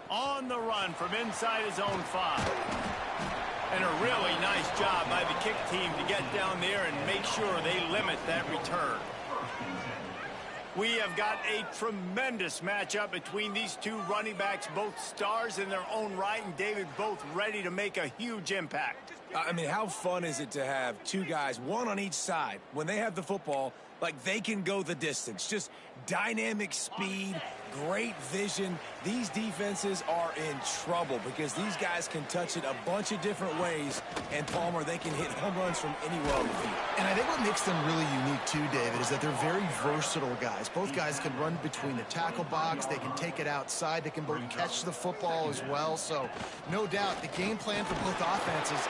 On the run from inside his own 5. And a really nice job by the kick team to get down there and make sure they limit that return. We have got a tremendous matchup between these two running backs, both stars in their own right, and David, both ready to make a huge impact. I mean, how fun is it to have two guys, one on each side, when they have the football, like they can go the distance. Just dynamic speed, great vision. These defenses are in trouble because these guys can touch it a bunch of different ways, and Palmer, they can hit home runs from anywhere on the field. And I think what makes them really unique too, David, is that they're very versatile guys. Both guys can run between the tackle box. They can take it outside. They can both catch the football as well. So no doubt the game plan for both offenses,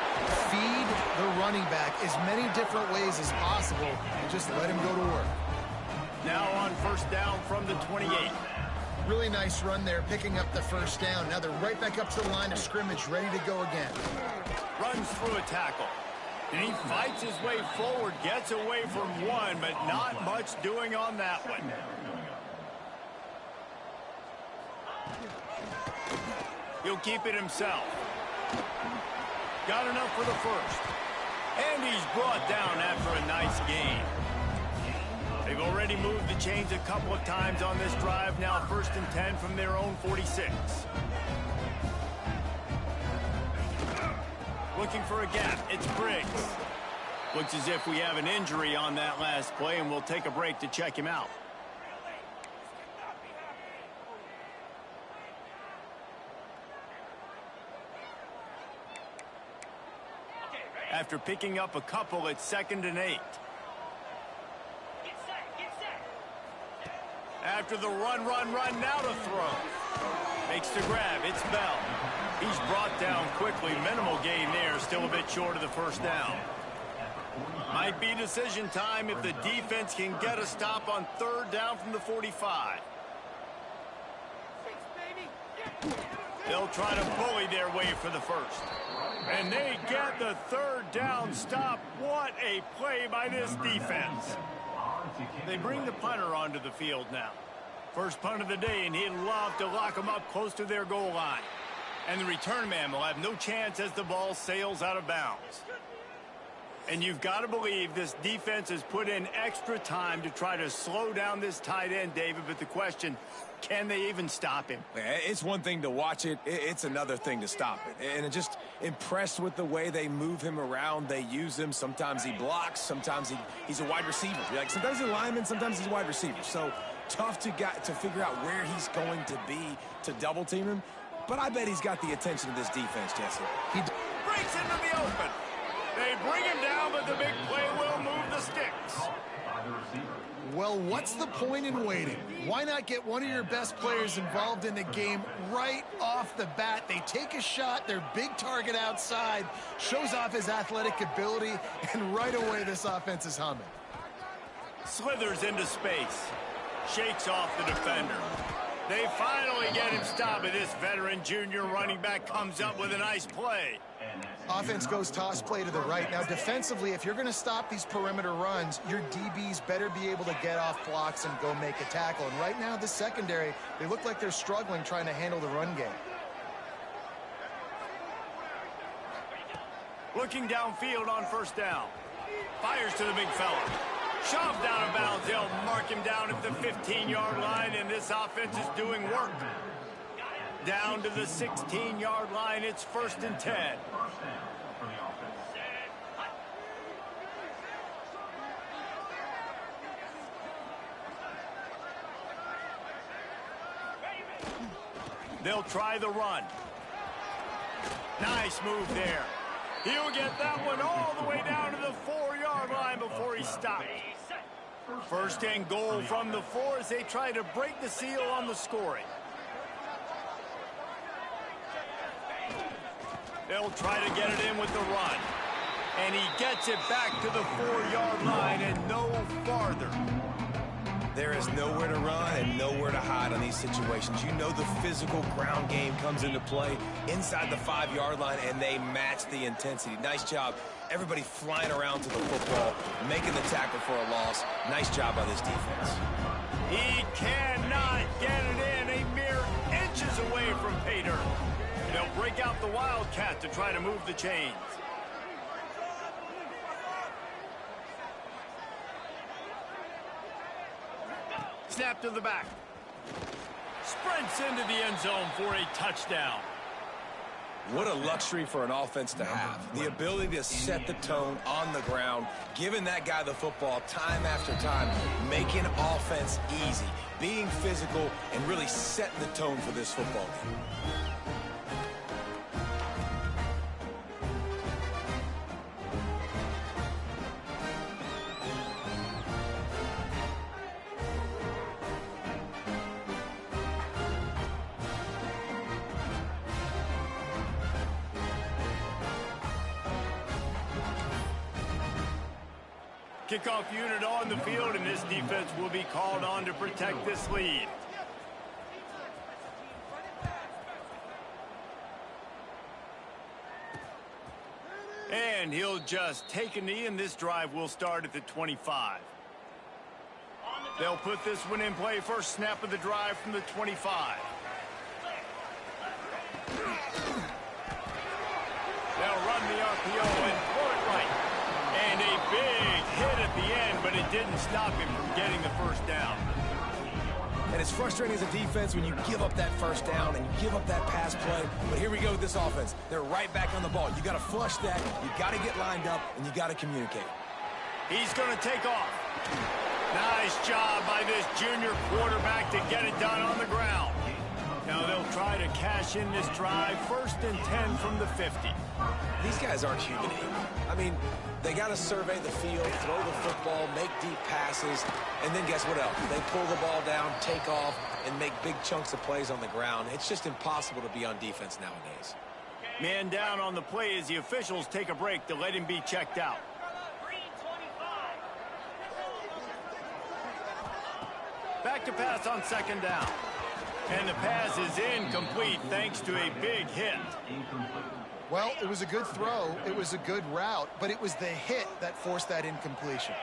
feed the running back as many different ways as possible and just let him go to work. Now on first down from the 28. Really nice run there, picking up the first down. Now they're right back up to the line of scrimmage, ready to go again. Runs through a tackle. And he fights his way forward, gets away from one, but not much doing on that one. He'll keep it himself. Got enough for the first. And he's brought down after a nice gain. They've already moved the chains a couple of times on this drive. Now 1st and 10 from their own 46. Looking for a gap. It's Briggs. Looks as if we have an injury on that last play, and we'll take a break to check him out. After picking up a couple, it's 2nd and 8. After the run, now to throw. Makes the grab, it's Bell. He's brought down quickly, minimal gain there, still a bit short of the first down. Might be decision time if the defense can get a stop on 3rd down from the 45. They'll try to bully their way for the first. And they get the 3rd down stop. What a play by this defense. They bring the punter onto the field now. First punt of the day, and he'd love to lock them up close to their goal line. And the return man will have no chance as the ball sails out of bounds. And you've got to believe this defense has put in extra time to try to slow down this tight end, David. But the question, can they even stop him? It's one thing to watch it. It's another thing to stop it. And I'm just impressed with the way they move him around. They use him. Sometimes he blocks. Sometimes he's a wide receiver. Like sometimes he's a lineman. Sometimes he's a wide receiver. So tough to figure out where he's going to be to double team him. But I bet he's got the attention of this defense, Jesse. He breaks into the open. They bring him down, but the big play will move the sticks. Well, what's the point in waiting? Why not get one of your best players involved in the game right off the bat? They take a shot, their big target outside, shows off his athletic ability, and right away this offense is humming. Slithers into space. Shakes off the defender. They finally get him stopped, but this veteran junior running back comes up with a nice play. Offense goes toss play to the right. Now, defensively, if you're going to stop these perimeter runs, your DBs better be able to get off blocks and go make a tackle. And right now, the secondary, they look like they're struggling trying to handle the run game. Looking downfield on first down. Fires to the big fella. Shoved out of bounds. They'll mark him down at the 15-yard line, and this offense is doing work. Down to the 16-yard line. It's 1st and 10. They'll try the run. Nice move there. He'll get that one all the way down to the 4-yard line before he stops. 1st and goal from the 4 as they try to break the seal on the scoring. They'll try to get it in with the run. And he gets it back to the 4-yard line and no farther. There is nowhere to run and nowhere to hide on these situations. You know the physical ground game comes into play inside the 5-yard line, and they match the intensity. Nice job. Everybody flying around to the football, making the tackle for a loss. Nice job by this defense. He cannot get it in, a mere inches away from pay dirt. They'll break out the Wildcat to try to move the chains. Snap to the back. Sprints into the end zone for a touchdown. What a luxury for an offense to have. The ability to set the tone on the ground, giving that guy the football time after time, making offense easy, being physical, and really setting the tone for this football game. Kickoff unit on the field, and this defense will be called on to protect this lead. And he'll just take a knee, and this drive will start at the 25. They'll put this one in play. First snap of the drive from the 25. They'll run the RPO and throw it right. And a big hit at the end, but it didn't stop him from getting the first down. And it's frustrating as a defense when you give up that first down and you give up that pass play. But here we go with this offense. They're right back on the ball. You got to flush that. You got to get lined up, and you got to communicate. He's going to take off. Nice job by this junior quarterback to get it done on the ground. Now they'll try to cash in this drive. 1st and 10 from the 50. These guys aren't human. I mean, they got to survey the field, throw the football, make deep passes, and then guess what else? They pull the ball down, take off, and make big chunks of plays on the ground. It's just impossible to be on defense nowadays. Man down on the play as the officials take a break to let him be checked out. Back to pass on 2nd down. And the pass is incomplete thanks to a big hit. Well, it was a good throw. It was a good route, but it was the hit that forced that incompletion.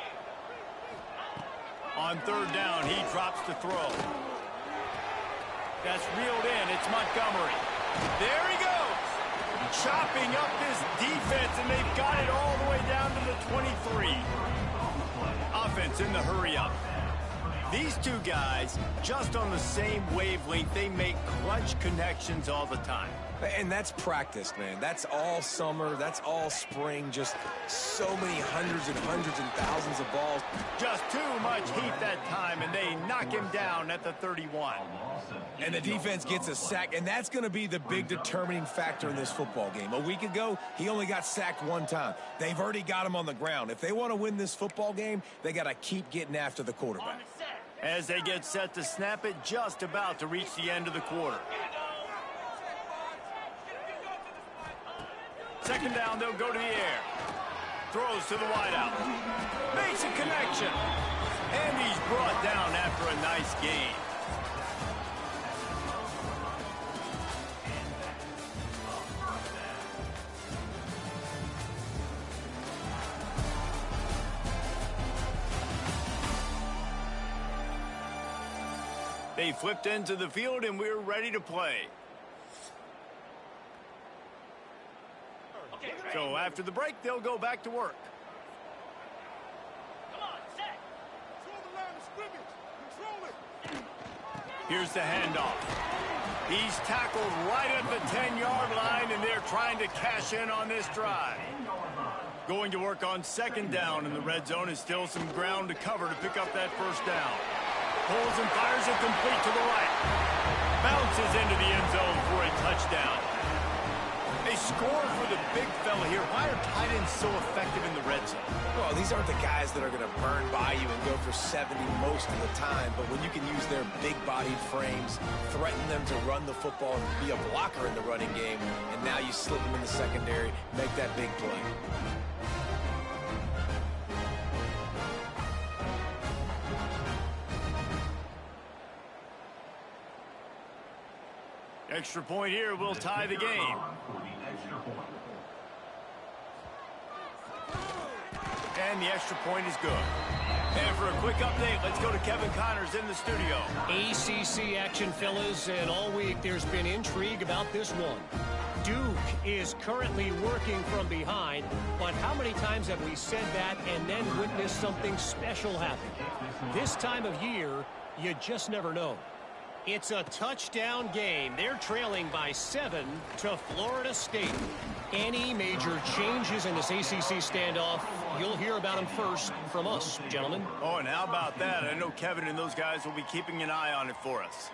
On 3rd down, he drops to throw. That's reeled in. It's Montgomery. There he goes. Chopping up this defense, and they've got it all the way down to the 23. Offense in the hurry-up. These two guys, just on the same wavelength, they make clutch connections all the time. And that's practice, man. That's all summer. That's all spring. Just so many hundreds and thousands of balls. Just too much heat that time, and they knock him down at the 31. And the defense gets a sack, and that's going to be the big determining factor in this football game. A week ago, he only got sacked 1 time. They've already got him on the ground. If they want to win this football game, they got to keep getting after the quarterback. As they get set to snap it, just about to reach the end of the quarter. 2nd down, they'll go to the air. Throws to the wideout. Makes a connection. And he's brought down after a nice gain. They flipped into the field, and we're ready to play. So after the break, they'll go back to work. Here's the handoff. He's tackled right at the 10-yard line, and they're trying to cash in on this drive. Going to work on 2nd down, and the red zone is still some ground to cover to pick up that 1st down. Pulls and fires it complete to the right. Bounces into the end zone for a touchdown. They score for the big fella here. Why are tight ends so effective in the red zone? Well, these aren't the guys that are going to burn by you and go for 70 most of the time, but when you can use their big-bodied frames, threaten them to run the football and be a blocker in the running game, and now you slip them in the secondary, make that big play. Extra point here will tie the game. And the extra point is good. And for a quick update, let's go to Kevin Connors in the studio. ACC action, fellas, and all week there's been intrigue about this one. Duke is currently working from behind, but how many times have we said that and then witnessed something special happen? This time of year, you just never know. It's a touchdown game. They're trailing by 7 to Florida State. Any major changes in this ACC standoff, you'll hear about them first from us, gentlemen. Oh, and how about that? I know Kevin and those guys will be keeping an eye on it for us.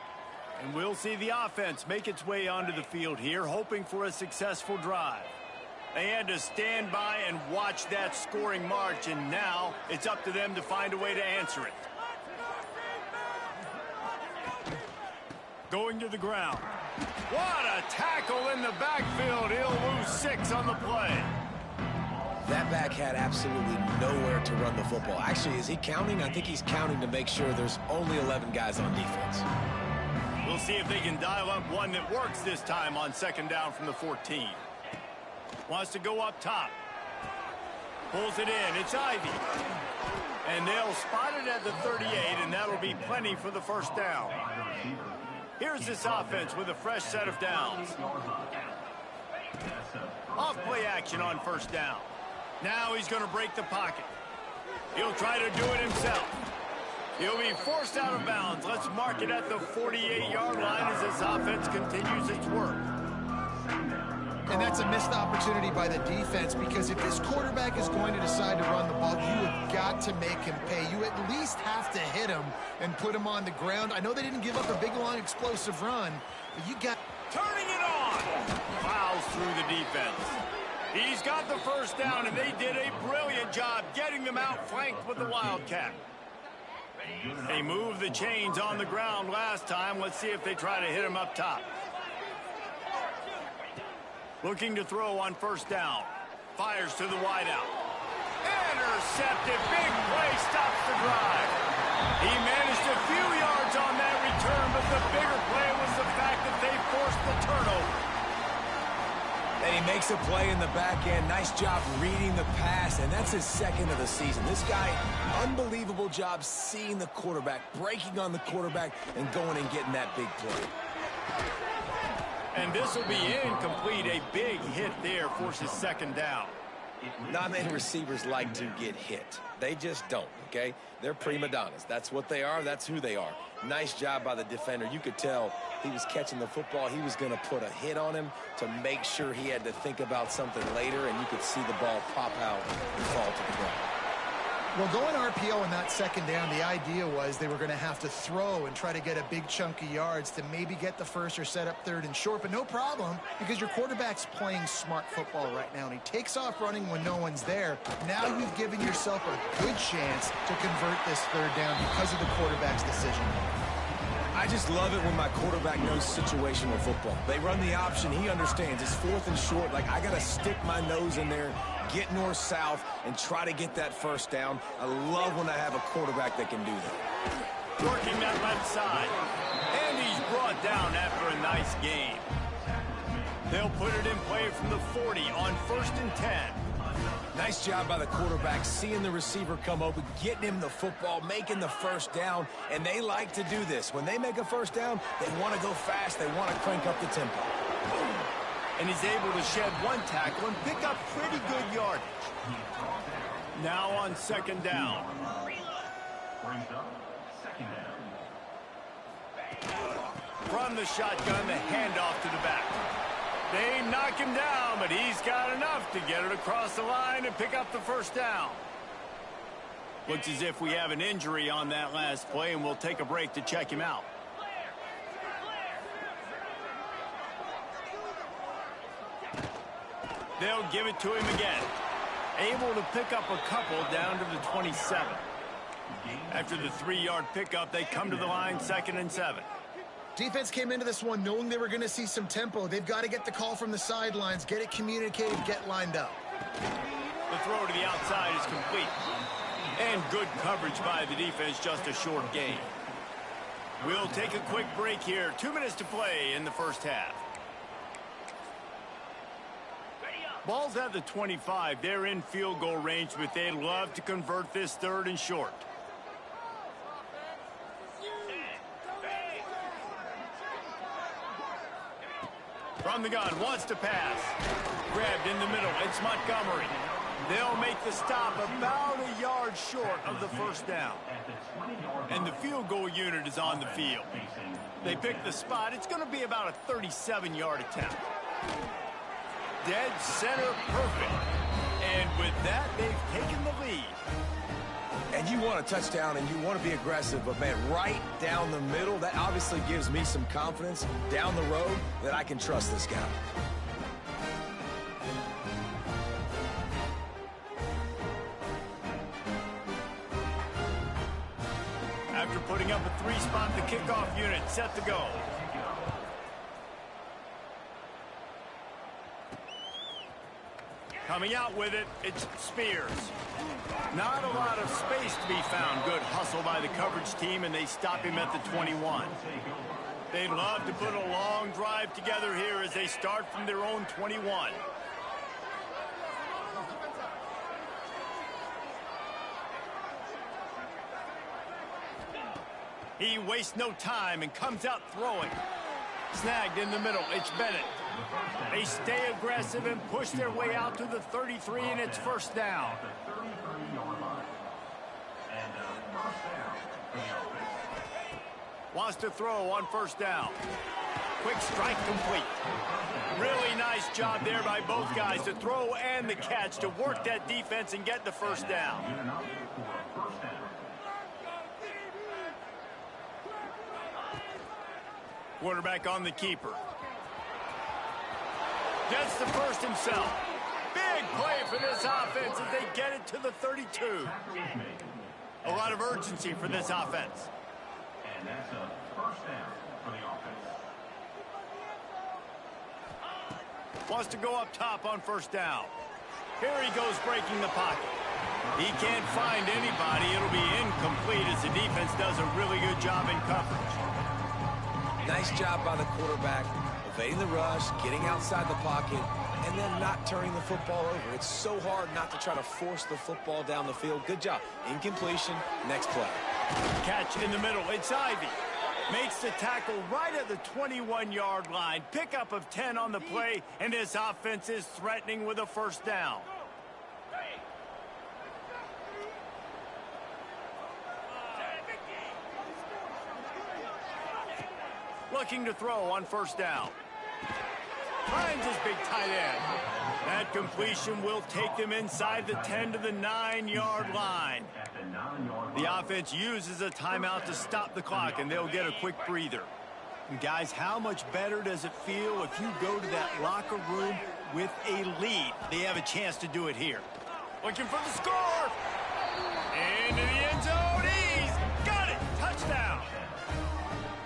And we'll see the offense make its way onto the field here, hoping for a successful drive. They had to stand by and watch that scoring march, and now it's up to them to find a way to answer it. Going to the ground. What a tackle in the backfield. He'll lose 6 on the play. That back had absolutely nowhere to run the football. Actually, is he counting? I think he's counting to make sure there's only 11 guys on defense. We'll see if they can dial up one that works this time on 2nd down from the 14. Wants to go up top. Pulls it in. It's Ivy. And they'll spot it at the 38, and that'll be plenty for the 1st down. Here's this offense with a fresh set of downs. Off play action on 1st down. Now he's going to break the pocket. He'll try to do it himself. He'll be forced out of bounds. Let's mark it at the 48-yard line as this offense continues its work. And that's a missed opportunity by the defense, because if this quarterback is going to decide to run the ball, you have got to make him pay. You at least have to hit him and put him on the ground. I know they didn't give up a big, long, explosive run, but you got... Turning it on! Plows through the defense. He's got the 1st down, and they did a brilliant job getting them outflanked with the Wildcat. They moved the chains on the ground last time. Let's see if they try to hit him up top. Looking to throw on 1st down. Fires to the wideout. Intercepted. Big play stops the drive. He managed a few yards on that return, but the bigger play was the fact that they forced the turnover. And he makes a play in the back end. Nice job reading the pass, and that's his 2nd of the season. This guy, unbelievable job seeing the quarterback, breaking on the quarterback, and going and getting that big play. And this will be incomplete. A big hit there forces 2nd down. Not many receivers like to get hit. They just don't, okay? They're prima donnas. That's what they are. That's who they are. Nice job by the defender. You could tell he was catching the football. He was going to put a hit on him to make sure he had to think about something later, and you could see the ball pop out and fall to the ground. Well, going RPO in that 2nd down, the idea was they were going to have to throw and try to get a big chunk of yards to maybe get the 1st or set up 3rd and short, but no problem, because your quarterback's playing smart football right now, and he takes off running when no one's there. Now you've given yourself a good chance to convert this 3rd down because of the quarterback's decision. I just love it when my quarterback knows situational football. They run the option. He understands. It's 4th and short. Like, I got to stick my nose in there, get north-south, and try to get that 1st down. I love when I have a quarterback that can do that. Working that left side. And he's brought down after a nice game. They'll put it in play from the 40 on 1st and 10. Nice job by the quarterback, seeing the receiver come open, getting him the football, making the 1st down, and they like to do this. When they make a 1st down, they want to go fast, they want to crank up the tempo. And he's able to shed one tackle and pick up pretty good yardage. Now on 2nd down. From the shotgun, the handoff to the back. They knock him down, but he's got enough to get it across the line and pick up the 1st down. Looks as if we have an injury on that last play, and we'll take a break to check him out. They'll give it to him again. Able to pick up a couple down to the 27. After the 3-yard pickup, they come to the line 2nd and 7. Defense came into this one knowing they were going to see some tempo. They've got to get the call from the sidelines, get it communicated, get lined up. The throw to the outside is complete. And good coverage by the defense, just a short gain. We'll take a quick break here. 2 minutes to play in the 1st half. Ball's at the 25. They're in field goal range, but they'd love to convert this 3rd and short. From the gun, wants to pass. Grabbed in the middle, it's Montgomery. They'll make the stop about a yard short of the first down. And the field goal unit is on the field. They pick the spot. It's going to be about a 37-yard attempt. Dead center perfect. And with that, they've taken the lead. And you want a touchdown and you want to be aggressive, but man, right down the middle, that obviously gives me some confidence down the road that I can trust this guy. After putting up a three-spot, the kickoff unit set to go. Coming out with it, it's Spears. Not a lot of space to be found. Good hustle by the coverage team, and they stop him at the 21. They'd love to put a long drive together here as they start from their own 21. He wastes no time and comes out throwing. Snagged in the middle, it's Bennett. They stay aggressive and push their way out to the 33, and it's first down. Wants to throw on first down. Quick strike complete. Really nice job there by both guys to throw and the catch to work that defense and get the first down. Quarterback on the keeper. Gets the first himself. Big play for this offense as they get it to the 32. A lot of urgency for this offense. And that's a first down for the offense. Wants to go up top on first down. Here he goes breaking the pocket. He can't find anybody. It'll be incomplete as the defense does a really good job in coverage. Nice job by the quarterback, evading the rush, getting outside the pocket, and then not turning the football over. It's so hard not to try to force the football down the field. Good job. Incompletion. Next play. Catch in the middle. It's Ivy. Makes the tackle right at the 21-yard line. Pickup of 10 on the play, and this offense is threatening with a first down. Looking to throw on first down. Finds his big tight end. That completion will take them inside the 10 to the 9-yard line. The offense uses a timeout to stop the clock, and they'll get a quick breather. And guys, how much better does it feel if you go to that locker room with a lead? They have a chance to do it here. Looking for the score. Into the end zone. He's got it. Touchdown.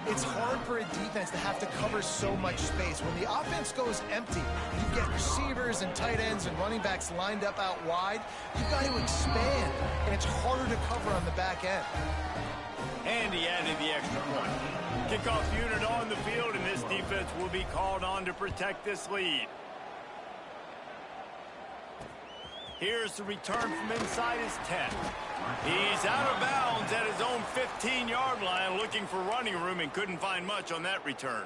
It's hard for a defense to have to cover so much space. When the offense goes empty, you get receivers and tight ends and running backs lined up out wide. You've got to expand, and it's harder to cover on the back end. And he added the extra point. Kickoff unit on the field, and this defense will be called on to protect this lead. Here's the return from inside his 10. He's out of bounds at his own 15-yard line, looking for running room, and couldn't find much on that return.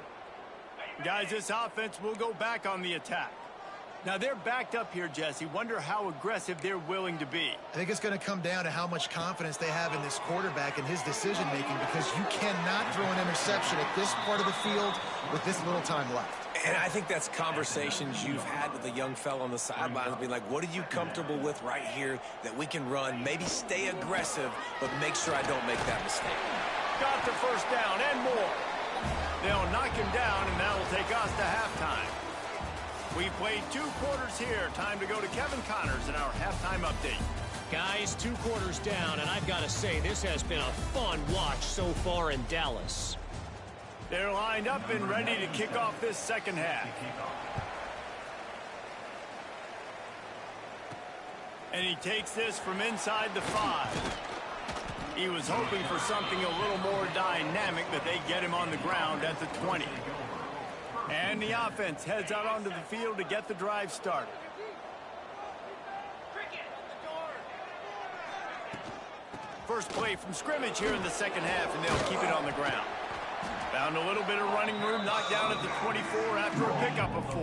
Guys, this offense will go back on the attack. Now, they're backed up here, Jesse. Wonder how aggressive they're willing to be. I think it's going to come down to how much confidence they have in this quarterback and his decision-making, because you cannot throw an interception at this part of the field with this little time left. And I think that's conversations you've had with the young fella on the sidelines, being like, what are you comfortable with right here that we can run? Maybe stay aggressive, but make sure I don't make that mistake. Got the first down and more. They'll knock him down, and that'll take us to halftime. We've played 2 quarters here. Time to go to Kevin Connors in our halftime update. Guys, 2 quarters down, and I've got to say, this has been a fun watch so far in Dallas. They're lined up and ready to kick off this second half. And he takes this from inside the 5. He was hoping for something a little more dynamic, but they get him on the ground at the 20. And the offense heads out onto the field to get the drive started. First play from scrimmage here in the second half, and they'll keep it on the ground. Found a little bit of running room, knocked down at the 24 after a pickup of 4.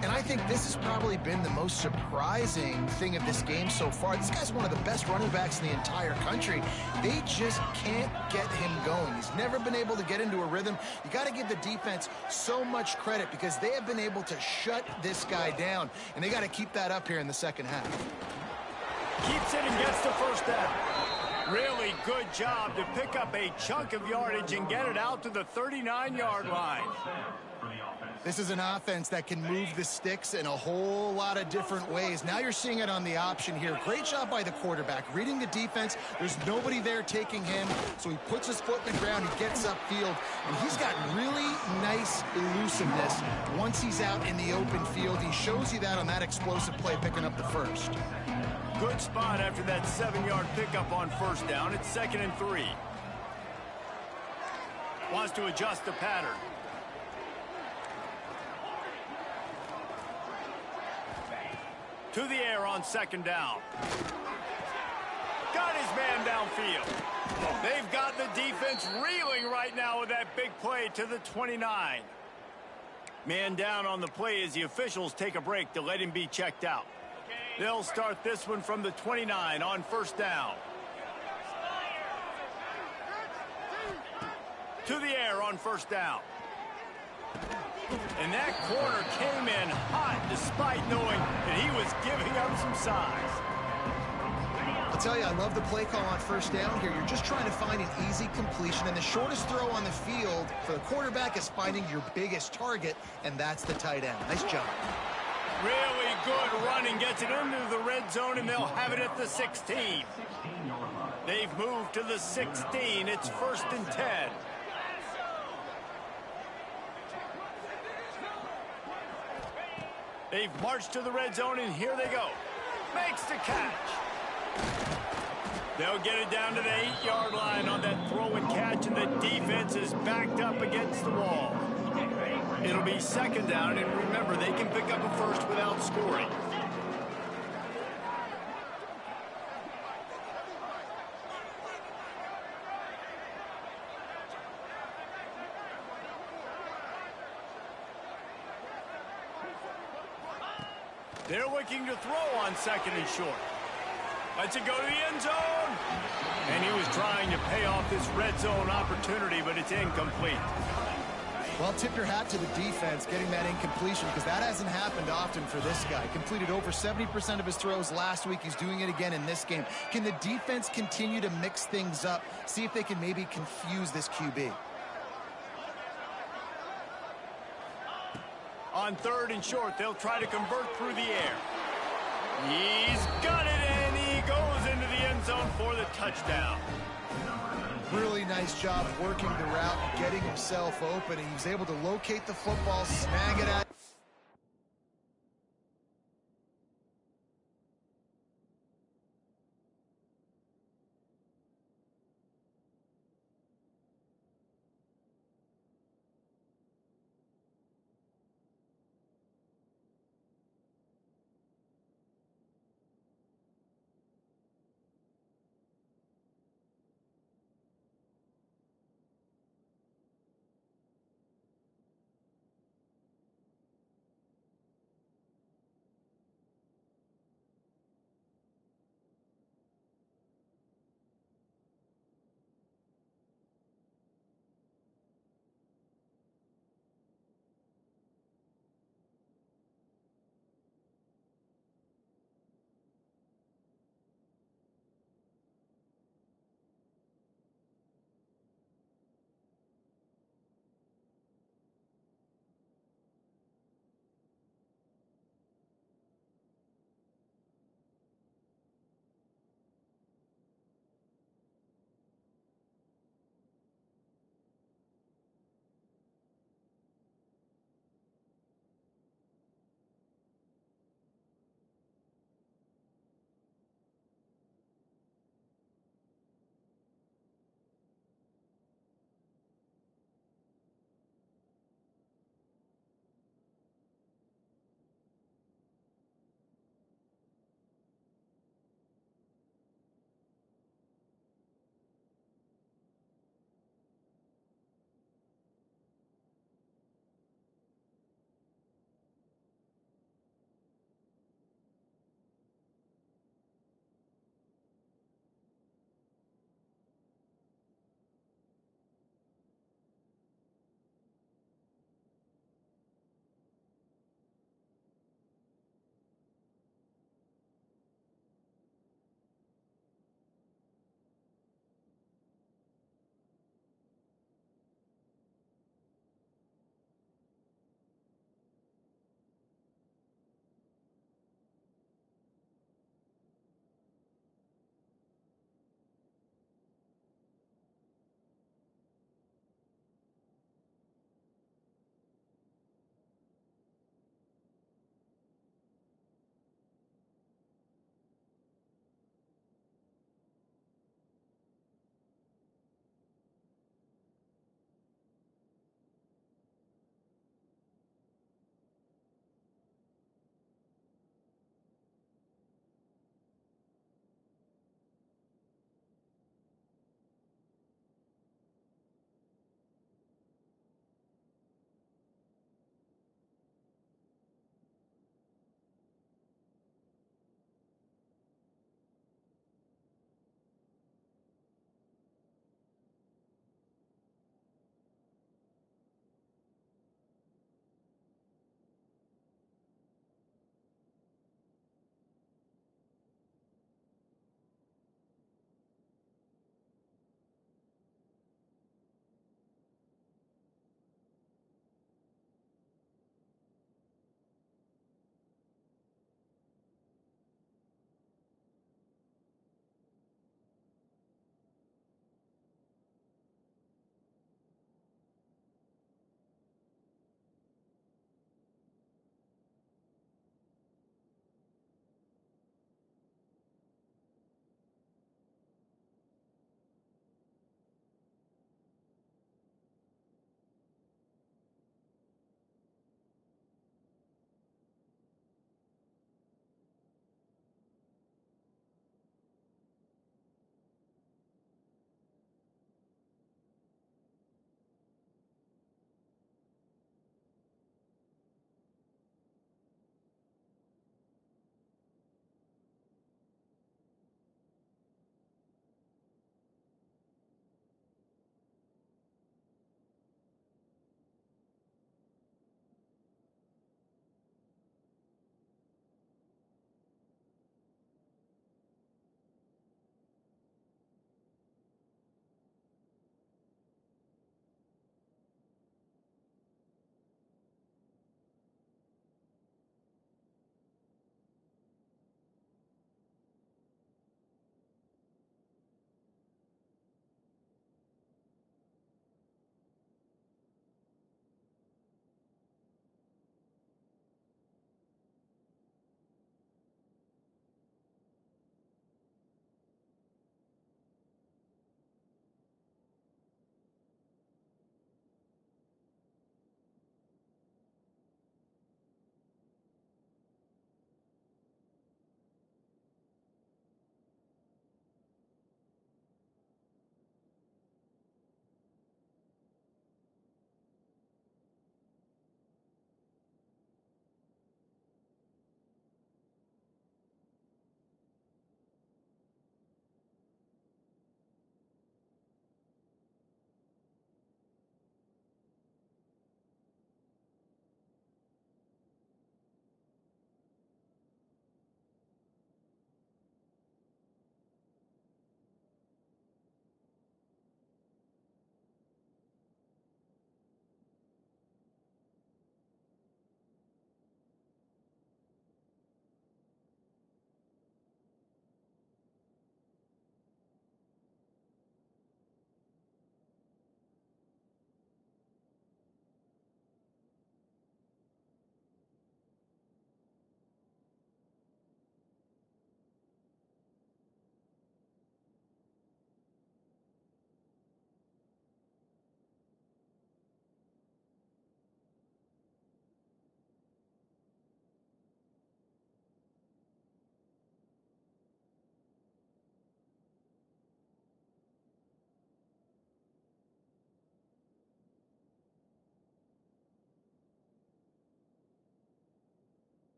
And I think this has probably been the most surprising thing of this game so far. This guy's one of the best running backs in the entire country. They just can't get him going. He's never been able to get into a rhythm. You got to give the defense so much credit because they have been able to shut this guy down, and they got to keep that up here in the second half. Keeps it and gets the first down. Really good job to pick up a chunk of yardage and get it out to the 39-yard line. This is an offense that can move the sticks in a whole lot of different ways. Now you're seeing it on the option here. Great job by the quarterback. Reading the defense, there's nobody there taking him, so he puts his foot in the ground, he gets upfield, and he's got really nice elusiveness once he's out in the open field. He shows you that on that explosive play, picking up the first. Good spot after that 7-yard pickup on first down. It's 2nd and 3. Wants to adjust the pattern. To the air on 2nd down. Got his man downfield. They've got the defense reeling right now with that big play to the 29. Man down on the play as the officials take a break to let him be checked out. They'll start this one from the 29 on first down. To the air on first down. And that corner came in hot despite knowing that he was giving up some size. I'll tell you, I love the play call on first down here. You're just trying to find an easy completion, and the shortest throw on the field for the quarterback is finding your biggest target, and that's the tight end. Nice job. Really good running, gets it into the red zone, and they'll have it at the 16. They've moved to the 16. It's 1st and 10. They've marched to the red zone, and here they go. Makes the catch. They'll get it down to the 8-yard line on that throw and catch, and the defense is backed up against the wall. It'll be 2nd down, and remember, they can pick up a first without scoring. They're looking to throw on 2nd and short. Lets it go to the end zone. And he was trying to pay off this red zone opportunity, but it's incomplete. Well, tip your hat to the defense getting that incompletion because that hasn't happened often for this guy. Completed over 70% of his throws last week. He's doing it again in this game. Can the defense continue to mix things up? See if they can maybe confuse this QB. On 3rd and short, they'll try to convert through the air. He's got it, and he goes into the end zone for the touchdown. Really nice job working the route and getting himself open. He was able to locate the football, snag it at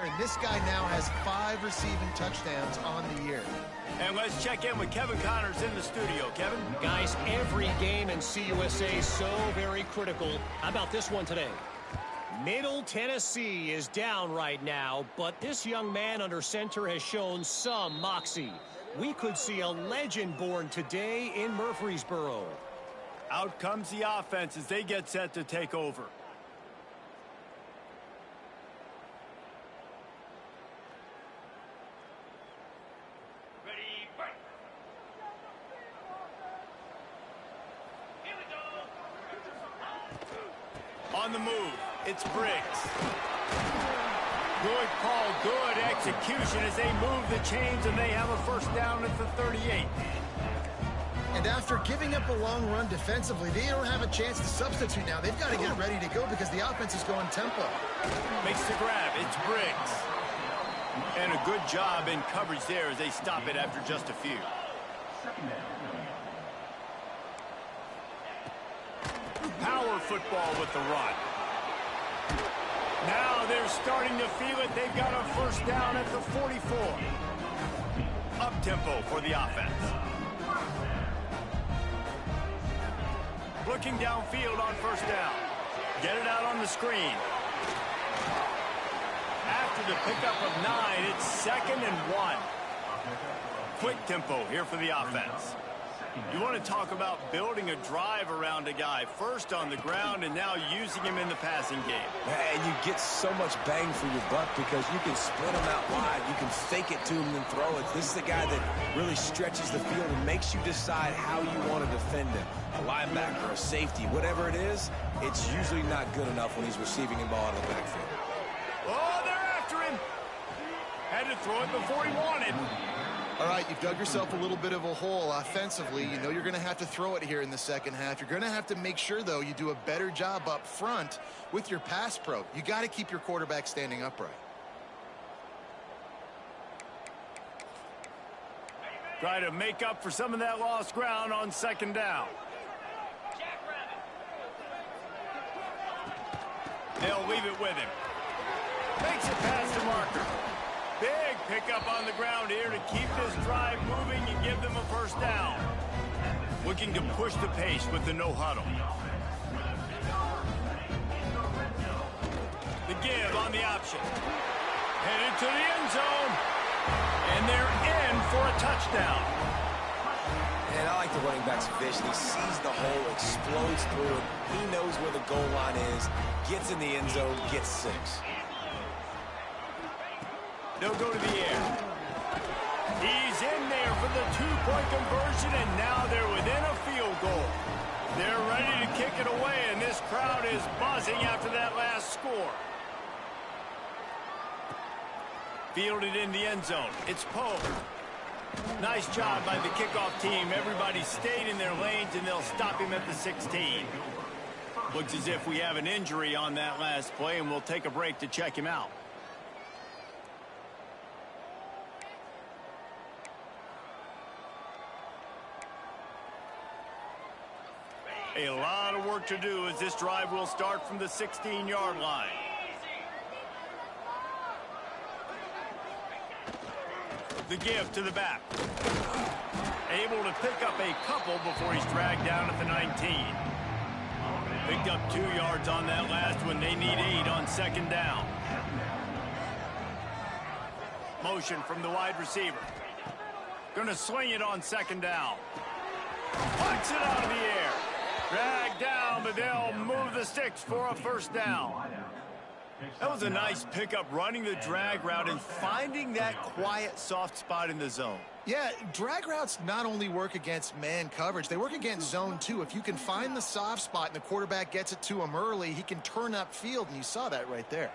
And this guy now has 5 receiving touchdowns on the year. And let's check in with Kevin Connors in the studio. Kevin? Guys, every game in CUSA is so very critical. How about this one today? Middle Tennessee is down right now, but this young man under center has shown some moxie. We could see a legend born today in Murfreesboro. Out comes the offense as they get set to take over. On the move, it's Briggs. Good call, good execution as they move the chains, and they have a first down at the 38. And after giving up a long run defensively, they don't have a chance to substitute now. They've got to get ready to go because the offense is going tempo. Makes the grab, it's Briggs. And a good job in coverage there as they stop it after just a few. Power football with the run. Now they're starting to feel it. They've got a first down at the 44. Up-tempo for the offense. Looking downfield on first down. Get it out on the screen. After the pickup of 9, it's 2nd and 1. Quick tempo here for the offense. You want to talk about building a drive around a guy. First on the ground and now using him in the passing game. And you get so much bang for your buck because you can split him out wide. You can fake it to him and throw it. This is the guy that really stretches the field and makes you decide how you want to defend him. A linebacker, a safety, whatever it is, it's usually not good enough when he's receiving the ball out of the backfield. Oh, they're after him. Had to throw it before he wanted. All right, you've dug yourself a little bit of a hole offensively. You know you're going to have to throw it here in the second half. You're going to have to make sure, though, you do a better job up front with your pass pro. You got to keep your quarterback standing upright. Try to make up for some of that lost ground on second down. They'll leave it with him. Makes it past the marker. Big pickup on the ground here to keep this drive moving and give them a first down. Looking to push the pace with the no huddle. The give on the option. Headed to the end zone. And they're in for a touchdown. And I like the running back's vision. He sees the hole, explodes through it. He knows where the goal line is, gets in the end zone, gets 6. They'll go to the air. He's in there for the 2-point conversion, and now they're within a field goal. They're ready to kick it away, and this crowd is buzzing after that last score. Fielded in the end zone. It's Poe. Nice job by the kickoff team. Everybody stayed in their lanes, and they'll stop him at the 16. Looks as if we have an injury on that last play, and we'll take a break to check him out. A lot of work to do as this drive will start from the 16-yard line. The give to the back. Able to pick up a couple before he's dragged down at the 19. Picked up 2 yards on that last one. They need 8 on second down. Motion from the wide receiver. Going to swing it on second down. Punts it out of the air. Dragged down, but they'll move the sticks for a first down. That was a nice pickup, running the drag route and finding that quiet, soft spot in the zone. Yeah, drag routes not only work against man coverage, they work against zone too. If you can find the soft spot and the quarterback gets it to him early, he can turn upfield, and you saw that right there.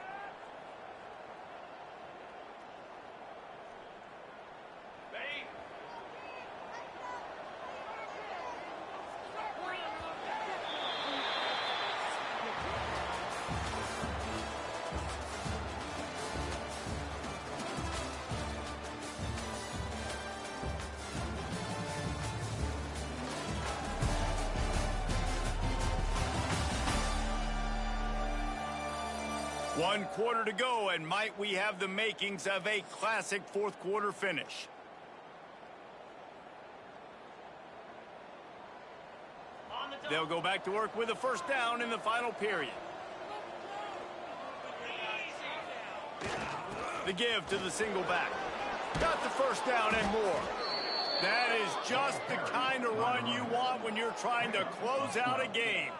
1 quarter to go, and might we have the makings of a classic fourth quarter finish. They'll go back to work with a first down in the final period. The give to the single back. Got the first down and more. That is just the kind of run you want when you're trying to close out a game.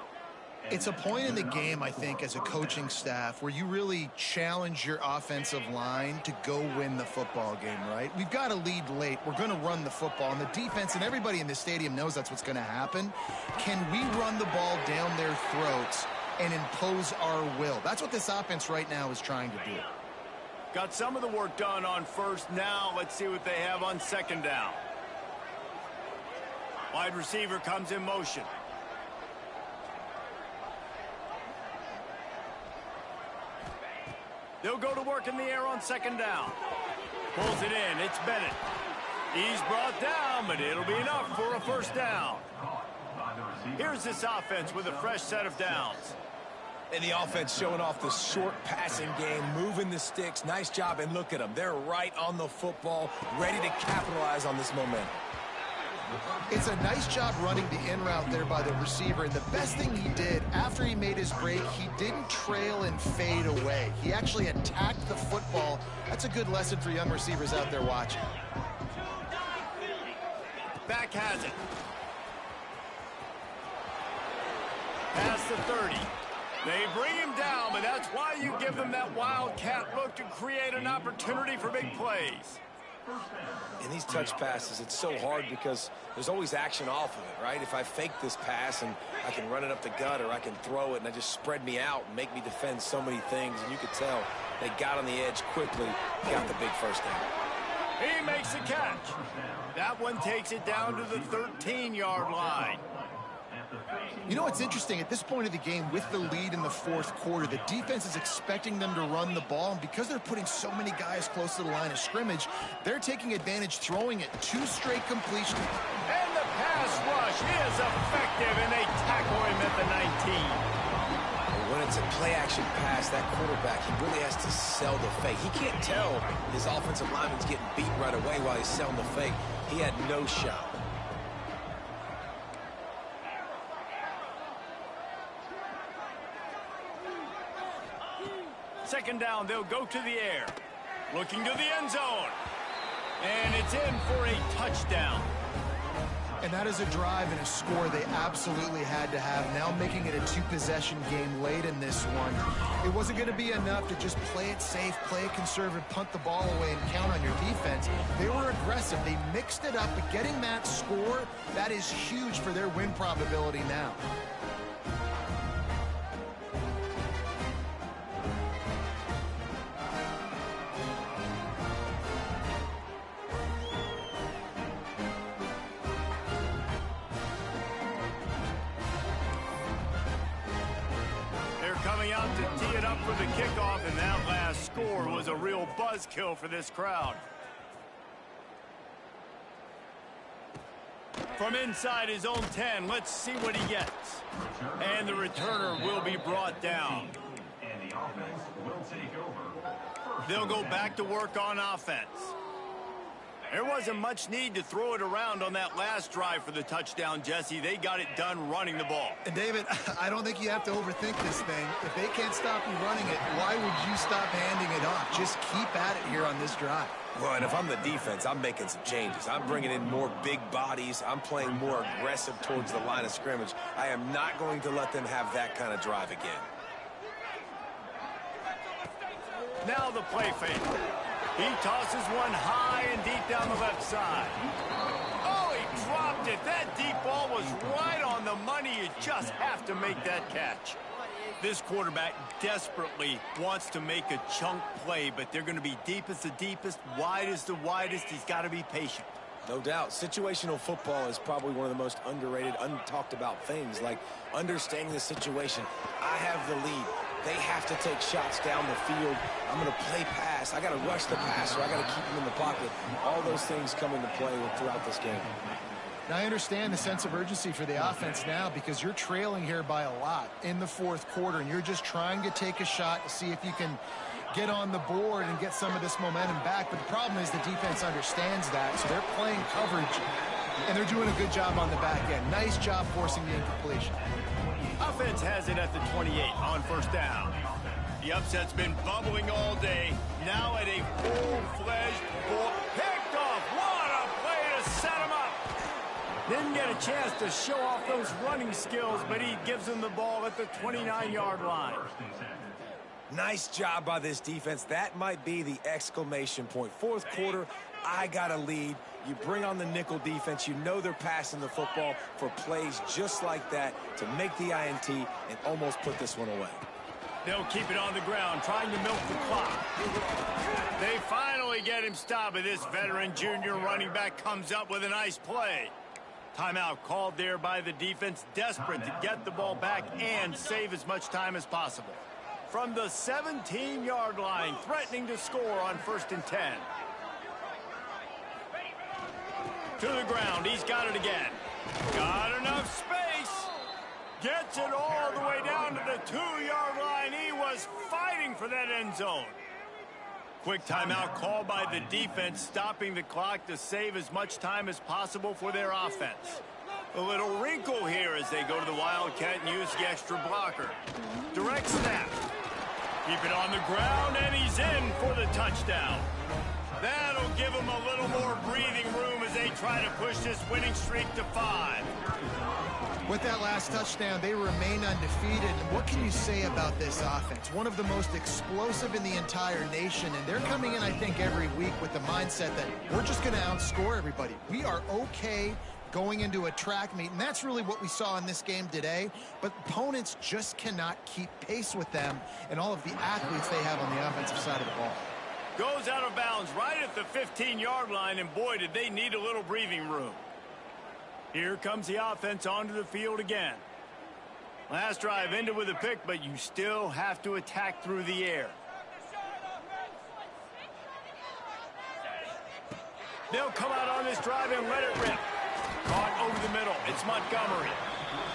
It's a point in the game, I think, as a coaching staff where you really challenge your offensive line to go win the football game, right? We've got a lead late. We're going to run the football. And the defense and everybody in the stadium knows that's what's going to happen. Can we run the ball down their throats and impose our will? That's what this offense right now is trying to do. Got some of the work done on first. Now let's see what they have on second down. Wide receiver comes in motion. They'll go to work in the air on second down. Pulls it in. It's Bennett. He's brought down, but it'll be enough for a first down. Here's this offense with a fresh set of downs. And the offense showing off the short passing game, moving the sticks. Nice job, and look at them. They're right on the football, ready to capitalize on this momentum. It's a nice job running the in route there by the receiver. And the best thing he did after he made his break, he didn't trail and fade away. He actually attacked the football. That's a good lesson for young receivers out there watching. Back has it. Past the 30. They bring him down, but that's why you give them that wildcat look to create an opportunity for big plays. In these touch passes, it's so hard because there's always action off of it, right? If I fake this pass and I can run it up the gut, or I can throw it and I just spread me out and make me defend so many things, and you could tell they got on the edge quickly, got the big first down. He makes the catch. That one takes it down to the 13-yard line. You know what's interesting? At this point of the game, with the lead in the fourth quarter, the defense is expecting them to run the ball. And because they're putting so many guys close to the line of scrimmage, they're taking advantage, throwing it 2 straight completions. And the pass rush is effective, and they tackle him at the 19. When it's a play-action pass, that quarterback, he really has to sell the fake. He can't tell his offensive lineman's getting beat right away while he's selling the fake. He had no shot. Second down, they'll go to the air. Looking to the end zone. And it's in for a touchdown. And that is a drive and a score they absolutely had to have. Now making it a 2-possession game late in this one. It wasn't going to be enough to just play it safe, play it conservative, punt the ball away, and count on your defense. They were aggressive. They mixed it up, but getting that score, that is huge for their win probability now. Coming out to tee it up for the kickoff, and that last score was a real buzzkill for this crowd. From inside his own 10, let's see what he gets. And the returner will be brought down. And the offense will take over. They'll go back to work on offense. There wasn't much need to throw it around on that last drive for the touchdown, Jesse. They got it done running the ball. And David, I don't think you have to overthink this thing. If they can't stop you running it, why would you stop handing it off? Just keep at it here on this drive. Well, and if I'm the defense, I'm making some changes. I'm bringing in more big bodies. I'm playing more aggressive towards the line of scrimmage. I am not going to let them have that kind of drive again. Now the play fake. He tosses one high and deep down the left side. Oh, he dropped it. That deep ball was right on the money. You just have to make that catch. This quarterback desperately wants to make a chunk play, but they're going to be deep as the deepest, wide as the widest. He's got to be patient. No doubt. Situational football is probably one of the most underrated, untalked about things, like understanding the situation. I have the lead. They have to take shots down the field. I'm going to play pass. I got to rush the passer. I got to keep him in the pocket. All those things come into play throughout this game. Now, I understand the sense of urgency for the offense now because you're trailing here by a lot in the fourth quarter, and you're just trying to take a shot to see if you can get on the board and get some of this momentum back. But the problem is the defense understands that, so they're playing coverage, and they're doing a good job on the back end. Nice job forcing the incompletion. Offense has it at the 28 on first down. The upset's been bubbling all day. Now at a full-fledged ball. Picked off. What a play to set him up. Didn't get a chance to show off those running skills, but he gives him the ball at the 29-yard line. Nice job by this defense. That might be the exclamation point. Fourth quarter, I got a lead. You bring on the nickel defense. You know they're passing the football for plays just like that to make the INT and almost put this one away. They'll keep it on the ground, trying to milk the clock. They finally get him stopped, but this veteran junior running back comes up with a nice play. Timeout called there by the defense, desperate to get the ball back and save as much time as possible. From the 17-yard line, threatening to score on 1st and 10. To the ground, he's got it again. Got enough space. Gets it all the way down to the 2-yard line. He was fighting for that end zone. Quick timeout called by the defense, stopping the clock to save as much time as possible for their offense. A little wrinkle here as they go to the Wildcat and use the extra blocker. Direct snap. Keep it on the ground, and he's in for the touchdown. That'll give him a little more breathing room as they try to push this winning streak to 5. With that last touchdown, they remain undefeated. And what can you say about this offense? One of the most explosive in the entire nation, and they're coming in, I think, every week with the mindset that we're just going to outscore everybody. We are okay going into a track meet, and that's really what we saw in this game today. But opponents just cannot keep pace with them and all of the athletes they have on the offensive side of the ball. Goes out of bounds right at the 15-yard line, and boy, did they need a little breathing room. Here comes the offense onto the field again. Last drive ended with a pick, but you still have to attack through the air. They'll come out on this drive and let it rip. Caught over the middle. It's Montgomery.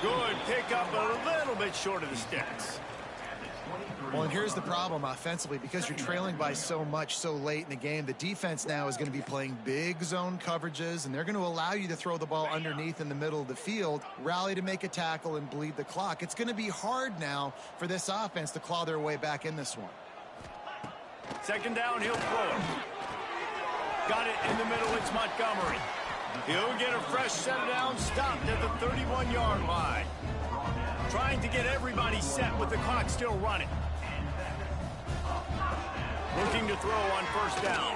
Good pickup, a little bit short of the sticks. Well, and here's the problem offensively, because you're trailing by so much so late in the game. The defense now is going to be playing big zone coverages, and they're going to allow you to throw the ball underneath in the middle of the field, rally to make a tackle, and bleed the clock. It's going to be hard now for this offense to claw their way back in this one. Second down, he'll throw it. Got it in the middle, it's Montgomery. He'll get a fresh set down, stopped at the 31-yard line. Trying to get everybody set with the clock still running. Looking to throw on first down.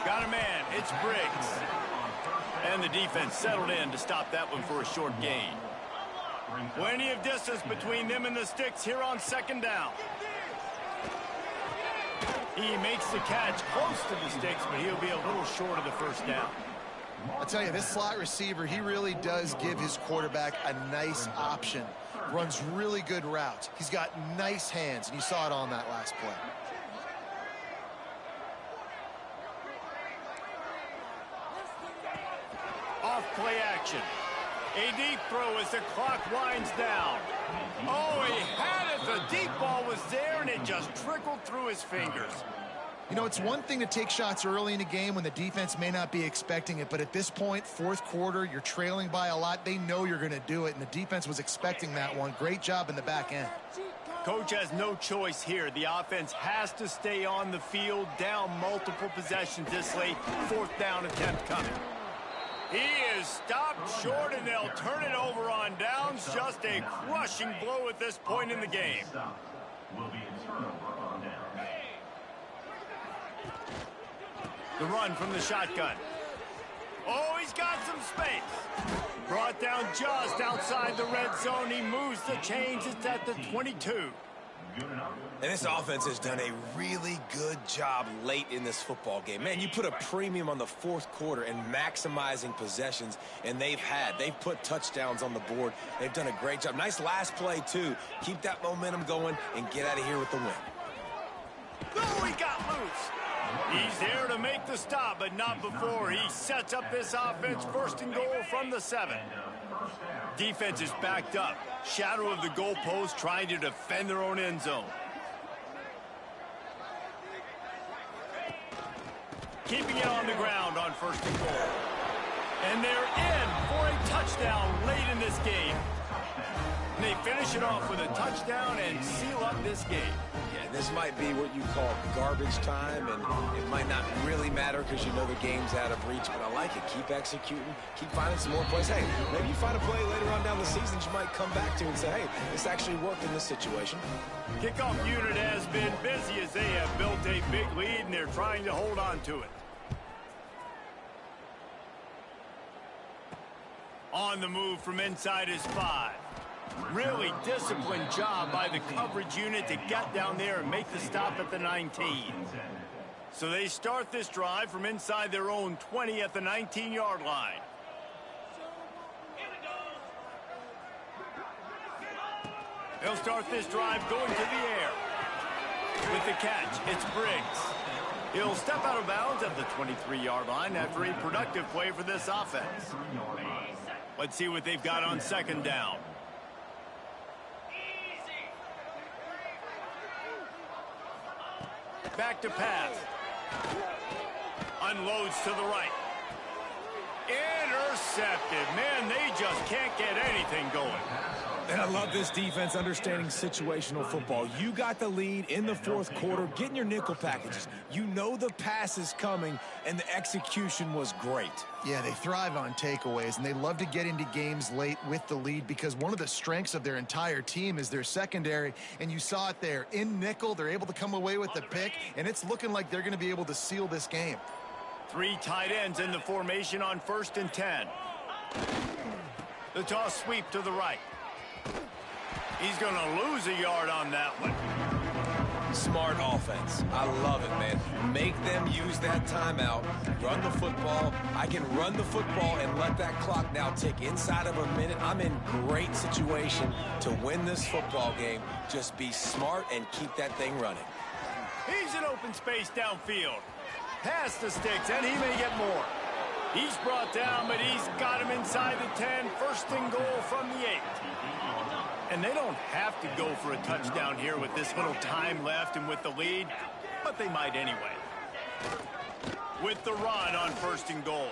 Got a man, it's Briggs. And the defense settled in to stop that one for a short gain. Plenty of distance between them and the sticks here on second down. He makes the catch close to the sticks, but he'll be a little short of the first down. I'll tell you, this slot receiver, he really does give his quarterback a nice option. Runs really good routes. He's got nice hands, and you saw it on that last play. Off play action. A deep throw as the clock winds down. Oh, he had it. The deep ball was there, and it just trickled through his fingers. You know, it's one thing to take shots early in a game when the defense may not be expecting it, but at this point, fourth quarter, you're trailing by a lot. They know you're going to do it, and the defense was expecting that one. Great job in the back end. Coach has no choice here. The offense has to stay on the field, down multiple possessions this late. Fourth down attempt coming. He is stopped short, and they'll turn it over on downs. Just a crushing blow at this point in the game. The run from the shotgun. Oh, he's got some space. Brought down just outside the red zone. He moves the chains. It's at the 22. And this offense has done a really good job late in this football game. Man, you put a premium on the fourth quarter and maximizing possessions, and they've put touchdowns on the board. They've done a great job. Nice last play, too. Keep that momentum going and get out of here with the win. Oh, he got loose. He's there to make the stop, but not before. He sets up this offense 1st and goal from the 7. Defense is backed up. Shadow of the goalpost, trying to defend their own end zone. Keeping it on the ground on 1st and goal. And they're in for a touchdown late in this game. And they finish it off with a touchdown and seal up this game. Yeah, this might be what you call garbage time, and it might not really matter because you know the game's out of reach, but I like it. Keep executing, keep finding some more plays. Hey, maybe you find a play later on down the season that you might come back to and say, hey, this actually worked in this situation. Kickoff unit has been busy as they have built a big lead, and they're trying to hold on to it. On the move from inside his 5. Really disciplined job by the coverage unit to get down there and make the stop at the 19. So they start this drive from inside their own 20 at the 19-yard line. They'll start this drive going to the air. With the catch, it's Briggs. He'll step out of bounds at the 23-yard line after a productive play for this offense. Let's see what they've got on 2nd down. Back to pass. Unloads to the right. Intercepted. Man, they just can't get anything going. And I love this defense understanding situational football. You got the lead in the 4th quarter, getting your nickel packages. You know the pass is coming, and the execution was great. Yeah, they thrive on takeaways, and they love to get into games late with the lead because one of the strengths of their entire team is their secondary, and you saw it there. In nickel, they're able to come away with the pick, and it's looking like they're going to be able to seal this game. 3 tight ends in the formation on 1st and 10. The toss sweep to the right. He's going to lose a yard on that one. Smart offense. I love it, man. Make them use that timeout. Run the football. I can run the football and let that clock now tick inside of a minute. I'm in great situation to win this football game. Just be smart and keep that thing running. He's in open space downfield. Pass the sticks, and he may get more. He's brought down, but he's got him inside the 10. 1st and goal from the 8. And they don't have to go for a touchdown here with this little time left and with the lead, but they might anyway. With the run on 1st and goal.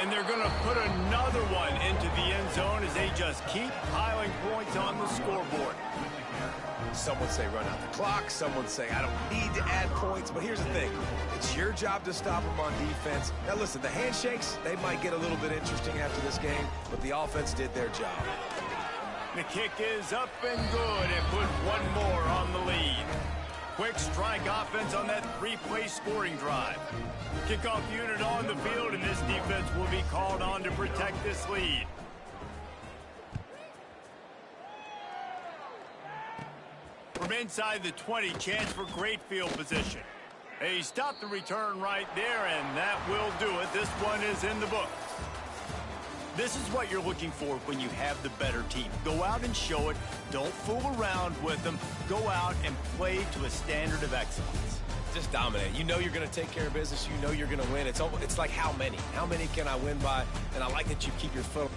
And they're going to put another one into the end zone as they just keep piling points on the scoreboard. Some would say run out the clock. Some would say I don't need to add points. But here's the thing. It's your job to stop them on defense. Now, listen, the handshakes, they might get a little bit interesting after this game, but the offense did their job. The kick is up and good. It put one more on the lead. Quick strike offense on that 3-play scoring drive. Kickoff unit on the field, and this defense will be called on to protect this lead. From inside the 20, chance for great field position. They stopped the return right there, and that will do it. This one is in the books. This is what you're looking for when you have the better team. Go out and show it. Don't fool around with them. Go out and play to a standard of excellence. Just dominate. You know you're going to take care of business. You know you're going to win. It's like how many? How many can I win by? And I like that you keep your foot